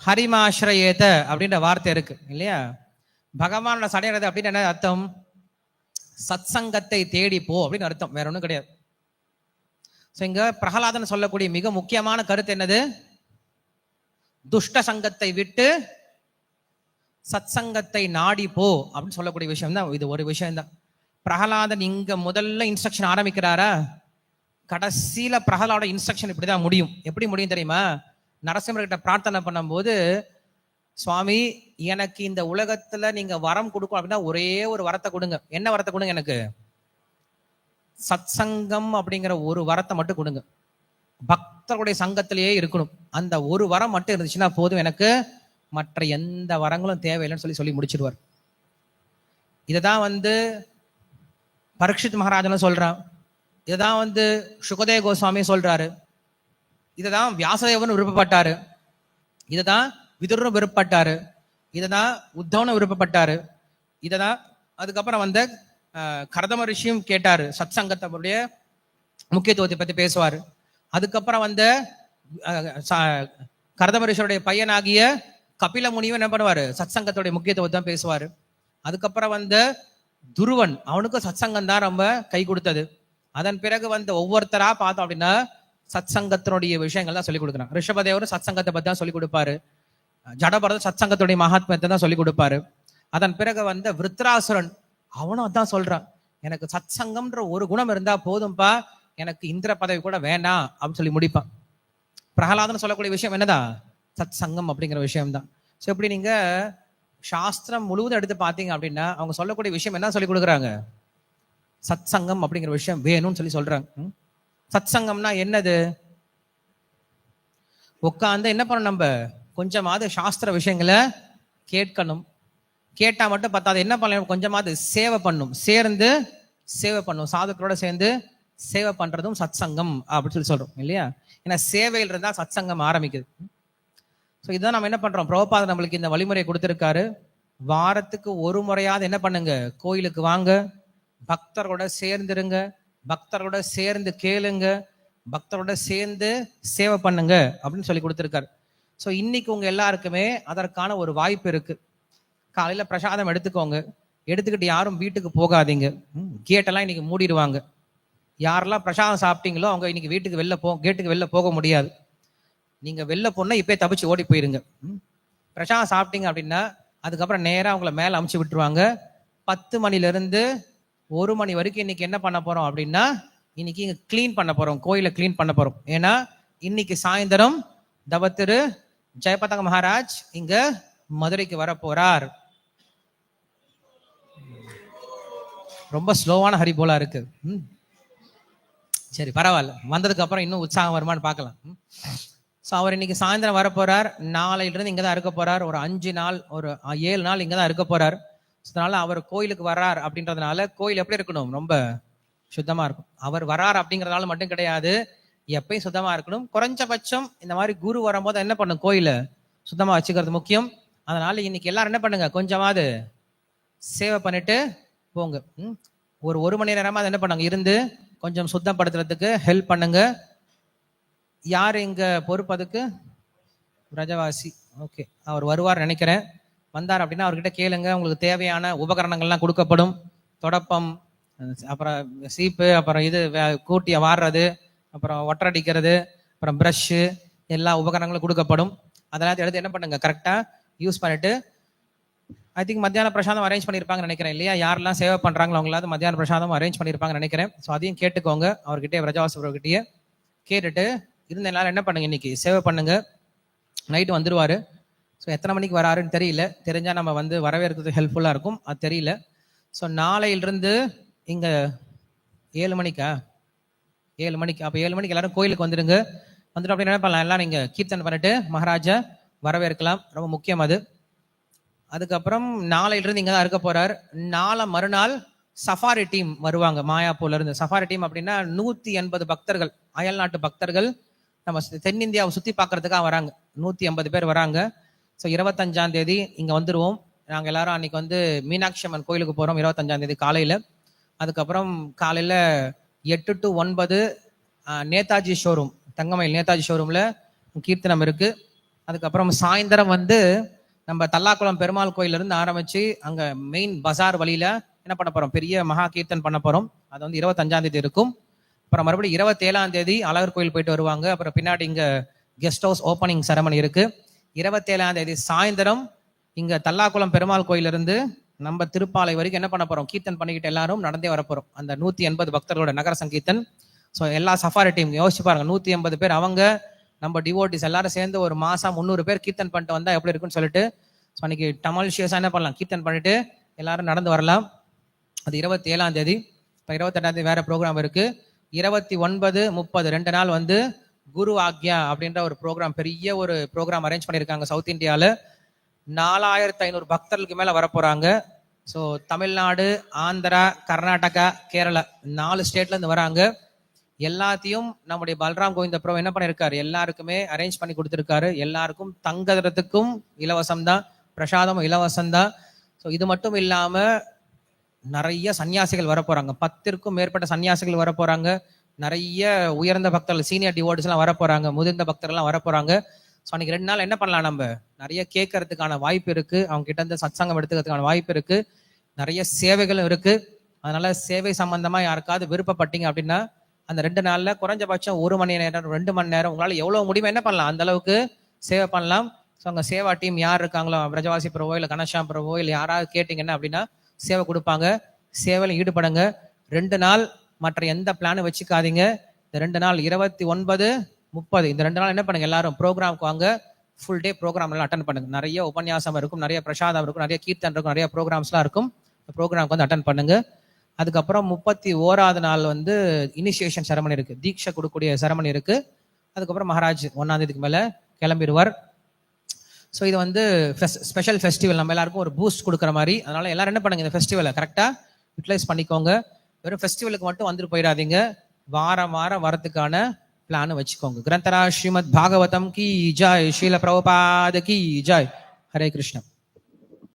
ஹரிமாஸ்ரயேத அப்படின்ற வார்த்தை இருக்கு இல்லையா? பகவானோட சடையிறது அப்படின்னு என்ன அர்த்தம்? சத் சங்கத்தை தேடி போ அப்படின்னு அர்த்தம், வேற ஒன்றும் கிடையாது. இங்க பிரகலாதன் சொல்லக்கூடிய மிக முக்கியமான கருத்து என்னது? துஷ்ட சங்கத்தை விட்டு சத் சங்கத்தை நாடி போ அப்படின்னு சொல்லக்கூடிய விஷயம் தான் இது. ஒரு விஷயம் தான். பிரகலாதன் இங்க முதல்ல இன்ஸ்ட்ரக்ஷன் ஆரம்பிக்கிறாரா, கடைசியில பிரகலாட இன்ஸ்ட்ரக்ஷன் இப்படிதான் முடியும். எப்படி முடியும் தெரியுமா? நரசிம்மர்கிட்ட பிரார்த்தனை பண்ணும்போது, சுவாமி எனக்கு இந்த உலகத்துல நீங்க வரம் கொடுக்கும் அப்படின்னா ஒரே ஒரு வரத்தை கொடுங்க. என்ன வரத்தை கொடுங்க? எனக்கு சத் சங்கம் அப்படிங்கிற ஒரு வரத்தை மட்டும் கொடுங்க. பக்தர்களுடைய சங்கத்திலேயே இருக்கணும், அந்த ஒரு வரம் மட்டும் இருந்துச்சுன்னா போதும், எனக்கு மற்ற எந்த வரங்களும் தேவையில்லைன்னு சொல்லி முடிச்சிடுவார். இததான் பரீட்சித் மகாராஜனும் சொல்றான், இதுதான் சுகதேவ கோஸ்வாமி சொல்றாரு, இதுதான் வியாசதேவன் விருப்பப்பட்டாரு, இதுதான் விதுரனும் விருப்பப்பட்டாரு, இதுதான் உத்தவனும் விருப்பப்பட்டாரு, இததான் அதுக்கப்புறம் கரதம ரிஷியும் கேட்டாரு, சத் சங்கத்தோடைய முக்கியத்துவத்தை பத்தி பேசுவாரு. அதுக்கப்புறம் கரதம ரிஷியோடைய பையனாகிய கபில முனிவன் என்ன பண்ணுவாரு? சத் சங்கத்தோடைய முக்கியத்துவத்தை தான் பேசுவாரு. அதுக்கப்புறம் துருவன், அவனுக்கும் சத் சங்கம் தான் ரொம்ப கை கொடுத்தது. அதன் பிறகு ஒவ்வொருத்தரா பார்த்தோம் அப்படின்னா சத் சங்கத்தினுடைய விஷயங்கள் தான் சொல்லிக் கொடுக்குறான். ரிஷபதேவரும் சத் சங்கத்தை பத்தி தான் சொல்லிக் கொடுப்பாரு. ஜடபரதன் சத் சங்கத்துடைய மகாத்மியத்தை தான் சொல்லிக் கொடுப்பாரு. அதன் பிறகு விருத்ராசுரன், அவனும் அதான் சொல்றான், எனக்கு சத் சங்கம்ன்ற ஒரு குணம் இருந்தா போதும்பா, எனக்கு இந்திர பதவி கூட வேண்டாம் அப்படின்னு சொல்லி முடிப்பான். பிரகலாதன் சொல்லக்கூடிய விஷயம் என்னதான்? சத் சங்கம் அப்படிங்கிற விஷயம் தான். ஸோ இப்படி நீங்க சாஸ்திரம் முழுவதும் எடுத்து பார்த்தீங்க அப்படின்னா அவங்க சொல்லக்கூடிய விஷயம் என்ன சொல்லி கொடுக்குறாங்க? சத் சங்கம் அப்படிங்கிற விஷயம் வேணும்னு சொல்லி சொல்றாங்க. சத் சங்கம்னா என்னது? உட்காந்து என்ன பண்ணணும், நம்ம கொஞ்சமாவது சாஸ்திர விஷயங்களை கேட்கணும். கேட்டா மட்டும் பத்தாது, என்ன பண்ணணும், கொஞ்சமாவது சேவை பண்ணும், சேர்ந்து சேவை பண்ணும், சாதுக்களோட சேர்ந்து சேவை பண்றதும் சத் சங்கம் அப்படின்னு சொல்லி சொல்றோம் இல்லையா. ஏன்னா சேவையில் இருந்தா சத் சங்கம் ஆரம்பிக்குது. ஸோ இதுதான் நம்ம என்ன பண்றோம், பிரபுபாதர் நம்மளுக்கு இந்த வழிமுறையை கொடுத்திருக்காரு. வாரத்துக்கு ஒரு முறையாவது என்ன பண்ணுங்க, கோயிலுக்கு வாங்க, பக்தர்களோட சேர்ந்துருங்க, பக்தர்களோட சேர்ந்து கேளுங்க, பக்தரோட சேர்ந்து சேவை பண்ணுங்க அப்படின்னு சொல்லி கொடுத்துருக்காரு. ஸோ இன்னைக்கு உங்க எல்லாருக்குமே அதற்கான ஒரு வாய்ப்பு இருக்கு. காலையில பிரசாதம் எடுத்துக்கோங்க, எடுத்துக்கிட்டு யாரும் வீட்டுக்கு போகாதீங்க. கேட்டெல்லாம் இன்னைக்கு மூடிடுவாங்க. யாரெல்லாம் பிரசாதம் சாப்பிட்டீங்களோ அவங்க இன்னைக்கு கேட்டுக்கு வெளில போக முடியாது. நீங்க வெளில போனா இப்பயே தப்பிச்சு ஓடி போயிருங்க. பிரசாதம் சாப்பிட்டீங்க அப்படின்னா அதுக்கப்புறம் நேராக அவங்கள மேலே அமுச்சு விட்டுருவாங்க. 10 மணிலேருந்து 1 மணி வரைக்கும் இன்னைக்கு என்ன பண்ண போறோம் அப்படின்னா, இன்னைக்கு இங்க கிளீன் பண்ண போறோம், கோயிலை கிளீன் பண்ண போறோம். ஏன்னா இன்னைக்கு சாயந்தரம் தவத்திரு ஜெயபதங்க மகாராஜ் இங்க மதுரைக்கு வர போறார். ரொம்ப ஸ்லோவான ஹரி போலா இருக்கு. சரி பரவாயில்ல, வந்ததுக்கு அப்புறம் இன்னும் உற்சாகம் வருமானு பார்க்கலாம். ஸோ அவர் இன்னைக்கு சாயந்தரம் வர போறார். நாளையிலிருந்து இங்கே தான் இருக்க போறார். ஒரு 5 நாள், ஒரு 7 நாள் இங்கே தான் இருக்க போறார். அதனால அவர் கோயிலுக்கு வர்றார் அப்படின்றதுனால கோயில் எப்படி இருக்கணும், ரொம்ப சுத்தமா இருக்கும். அவர் வர்றார் அப்படிங்கிறதுனால மட்டும் கிடையாது, எப்பயும் சுத்தமா இருக்கணும். குறைஞ்சபட்சம் இந்த மாதிரி குரு வரும்போது என்ன பண்ணும், கோயிலை சுத்தமா வச்சுக்கிறது முக்கியம். அதனால இன்னைக்கு எல்லாரும் என்ன பண்ணுங்க, கொஞ்சமாவது சேவை பண்ணிட்டு போங்க. ஒரு மணி நேரமா அதை என்ன பண்ணுங்க, இருந்து கொஞ்சம் சுத்தப்படுத்துறதுக்கு ஹெல்ப் பண்ணுங்க. யார் இங்க பொறுப்பு அதுக்கு, பிரஜவாசி. ஓகே, அவர் வருவார் நினைக்கிறேன். வந்தார் அப்படின்னா அவர்கிட்ட கேளுங்க, உங்களுக்கு தேவையான உபகரணங்கள்லாம் கொடுக்கப்படும். தொடப்பம், அப்புறம் சீப்பு, அப்புறம் இது கூட்டிய வாடுறது, அப்புறம் ஒட்டரடிக்கிறது, அப்புறம் ப்ரஷ்ஷு, எல்லா உபகரணங்களும் கொடுக்கப்படும். அதெல்லாம் எடுத்து என்ன பண்ணுங்க, கரெக்டா யூஸ் பண்ணிட்டு, ஐ திங்க் மத்தியான பிரசாதம் அரேஞ்ச் பண்ணியிருப்பாங்கன்னு நினைக்கிறேன் இல்லையா. யாரெல்லாம் சேவை பண்றாங்களோ அவங்களாவது மத்தியான பிரசாதம் அரேஞ்ச் பண்ணியிருப்பாங்கன்னு நினைக்கிறேன். ஸோ அதையும் கேட்டுக்கோங்க, அவர்கிட்டயே பிரஜாவாசவர்கிட்டயே கேட்டுட்டு இருந்த எல்லாரும் என்ன பண்ணுங்க, இன்னைக்கு சேவை பண்ணுங்க. நைட்டு வந்துருவாரு. ஸோ எத்தனை மணிக்கு வராருன்னு தெரியல, தெரிஞ்சா நம்ம வந்து வரவேற்கிறது ஹெல்ப்ஃபுல்லா இருக்கும். அது தெரியல. ஸோ நாளையிலிருந்து இங்க 7 மணிக்கா, 7 மணிக்கு, அப்போ 7 மணிக்கு எல்லாரும் கோயிலுக்கு வந்துடுங்க. வந்துட்டு அப்படின்னு என்ன பண்ணலாம், எல்லாம் நீங்க கீர்த்தனை பண்ணிட்டு மகாராஜா வரவேற்கலாம். ரொம்ப முக்கியம் அது. அதுக்கப்புறம் நாளையிலிருந்து இங்கே தான் இருக்க போறார். நாளை மறுநாள் சஃபாரி டீம் வருவாங்க மாயாப்பூர்ல இருந்து. சஃபாரி டீம் அப்படின்னா 180 பக்தர்கள், அயல் நாட்டு பக்தர்கள் நம்ம தென்னிந்தியாவை சுத்தி பார்க்கறதுக்காக வராங்க. 180 பேர் வராங்க. ஸோ 25ஆம் தேதி இங்க வந்துருவோம். நாங்கள் எல்லாரும் அன்னைக்கு வந்து மீனாட்சி அம்மன் கோயிலுக்கு போறோம் 25ஆம் தேதி காலையில. அதுக்கப்புறம் காலையில 8 to 9 நேதாஜி ஷோரூம், தங்கமயில் நேதாஜி ஷோரூம்ல கீர்த்தனம் இருக்கு. அதுக்கப்புறம் சாயந்தரம் வந்து நம்ம தல்லாக்குளம் பெருமாள் கோயில இருந்து ஆரம்பிச்சு அங்க மெயின் பஜார் வழியில என்ன பண்ண போறோம், பெரிய மகா கீர்த்தன் பண்ண போறோம். அது வந்து 25ஆம் தேதி இருக்கும். அப்புறம் மறுபடியும் 27ஆம் தேதி அழகர் கோயில் போயிட்டு வருவாங்க. அப்புறம் பின்னாடி இங்க கெஸ்ட் ஹவுஸ் ஓப்பனிங் செரமனி இருக்கு. 27ஆம் தேதி சாயந்தரம் இங்க தல்லாக்குளம் பெருமாள் கோயில இருந்து நம்ம திருப்பாலை வரைக்கும் என்ன பண்ண போறோம், கீர்த்தன் பண்ணிக்கிட்டு எல்லாரும் நடந்தே வரப்போறோம். அந்த 180 பக்தர்களோட நகர சங்கீர்த்தன். ஸோ எல்லா சஃபாரி டீம் யோசிச்சு பாருங்க, 180 பேர் அவங்க நம்ம டிவோட்டிஸ் எல்லாரும் சேர்ந்து ஒரு மாசம் 300 பேர் கீர்த்தன் பண்ணிட்டு வந்தா எப்படி இருக்குன்னு சொல்லிட்டு, ஸோ அன்னைக்கு டமால்ஷியஸா என்ன பண்ணலாம், கீர்த்தன் பண்ணிட்டு எல்லாரும் நடந்து வரலாம். அது 27ஆம் தேதி. இப்போ 28ஆம் தேதி வேற ப்ரோக்ராம் இருக்கு. 29, 30 2 நாள் வந்து குரு ஆக்யா அப்படின்ற ஒரு ப்ரோக்ராம், பெரிய ஒரு ப்ரோக்ராம் அரேஞ்ச் பண்ணியிருக்காங்க சவுத் இந்தியாவில். 4500 பக்தர்களுக்கு மேல வரப்போறாங்க. ஸோ தமிழ்நாடு, ஆந்திரா, கர்நாடகா, கேரளா 4 ஸ்டேட்ல இருந்து வராங்க. எல்லாத்தையும் நம்முடைய பல்ராம் கோவிந்த பிரபு என்ன பண்ணிருக்காரு, எல்லாருக்குமே அரேஞ்ச் பண்ணி கொடுத்திருக்காரு. எல்லாருக்கும் தங்குறதுக்கும் இலவசம் தான், பிரசாதமும் இலவசம் தான். ஸோ இது மட்டும் இல்லாம நிறைய சன்னியாசிகள் வர போறாங்க. 10க்கும் மேற்பட்ட சன்னியாசிகள் வர போறாங்க. நிறைய உயர்ந்த பக்தர்கள், சீனியர் டிவோர்ட்ஸ் எல்லாம் வர போறாங்க, முதிர்ந்த பக்தர்கள் எல்லாம் வர போறாங்க. ஸோ அன்னைக்கு 2 நாள் என்ன பண்ணலாம், நம்ம நிறைய கேட்கறதுக்கான வாய்ப்பு இருக்கு, அவங்க கிட்ட இருந்து சத்சங்கம் எடுத்துக்கிறதுக்கான வாய்ப்பு இருக்கு, நிறைய சேவைகளும் இருக்கு. அதனால சேவை சம்பந்தமா யாருக்காவது விருப்பப்பட்டீங்க அப்படின்னா அந்த 2 நாள்ல குறைஞ்சபட்சம் 1 மணி நேரம் 2 மணி நேரம் உங்களால எவ்வளவு முடியுமோ என்ன பண்ணலாம், அந்த அளவுக்கு சேவை பண்ணலாம். ஸோ அங்க சேவா டீம் யார் இருக்காங்களோ, பிரஜவாசி பிரபோ இல்லை கணேஷாம் பிரபோ இல்லை யாராவது கேட்டீங்கன்னா அப்படின்னா சேவை கொடுப்பாங்க. சேவையில் ஈடுபடுங்க. 2 நாள் மற்ற எந்த பிளானும் வச்சுக்காதீங்க. இந்த 2 நாள் 29, 30 இந்த 2 நாள் என்ன பண்ணுங்க, எல்லாரும் ப்ரோக்ராமுக்கு வாங்க. ஃபுல் டே ப்ரோக்ராம் எல்லாம் அட்டன் பண்ணுங்க. நிறைய உபன்யாசம் இருக்கும், நிறைய பிரசாதம் இருக்கும், நிறைய கீர்த்தன் இருக்கும், நிறைய ப்ரோக்ராம்ஸ்லாம் இருக்கும். ப்ரோக்ராமுக்கு வந்து அட்டன் பண்ணுங்க. அதுக்கப்புறம் 31ஆவது நாள் வந்து இனிஷியேஷன் செரமனி இருக்கு, தீட்சை கொடுக்கக்கூடிய செரமனி இருக்கு. அதுக்கப்புறம் மகாராஜ் 1ஆம் தேதிக்கு மேல கிளம்பிடுவார். ஸோ இது வந்து ஸ்பெஷல் ஃபெஸ்டிவல், நம்ம எல்லாருக்கும் ஒரு பூஸ்ட் கொடுக்குற மாதிரி. அதனால எல்லாரும் என்ன பண்ணுங்க, இந்த ஃபெஸ்டிவலை கரெக்டாக யூட்டிலைஸ் பண்ணிக்கோங்க. வெறும் ஃபெஸ்டிவலுக்கு மட்டும் வந்துட்டு போயிடாதீங்க, வாரம் வாரம் வரதுக்கான பிளான் வச்சுக்கோங்க. கிரந்தரா ஸ்ரீமத் பாகவதம் கி ஜாய், ஸ்ரீல பிரபுபாத கி ஜாய். ஹரே கிருஷ்ணா.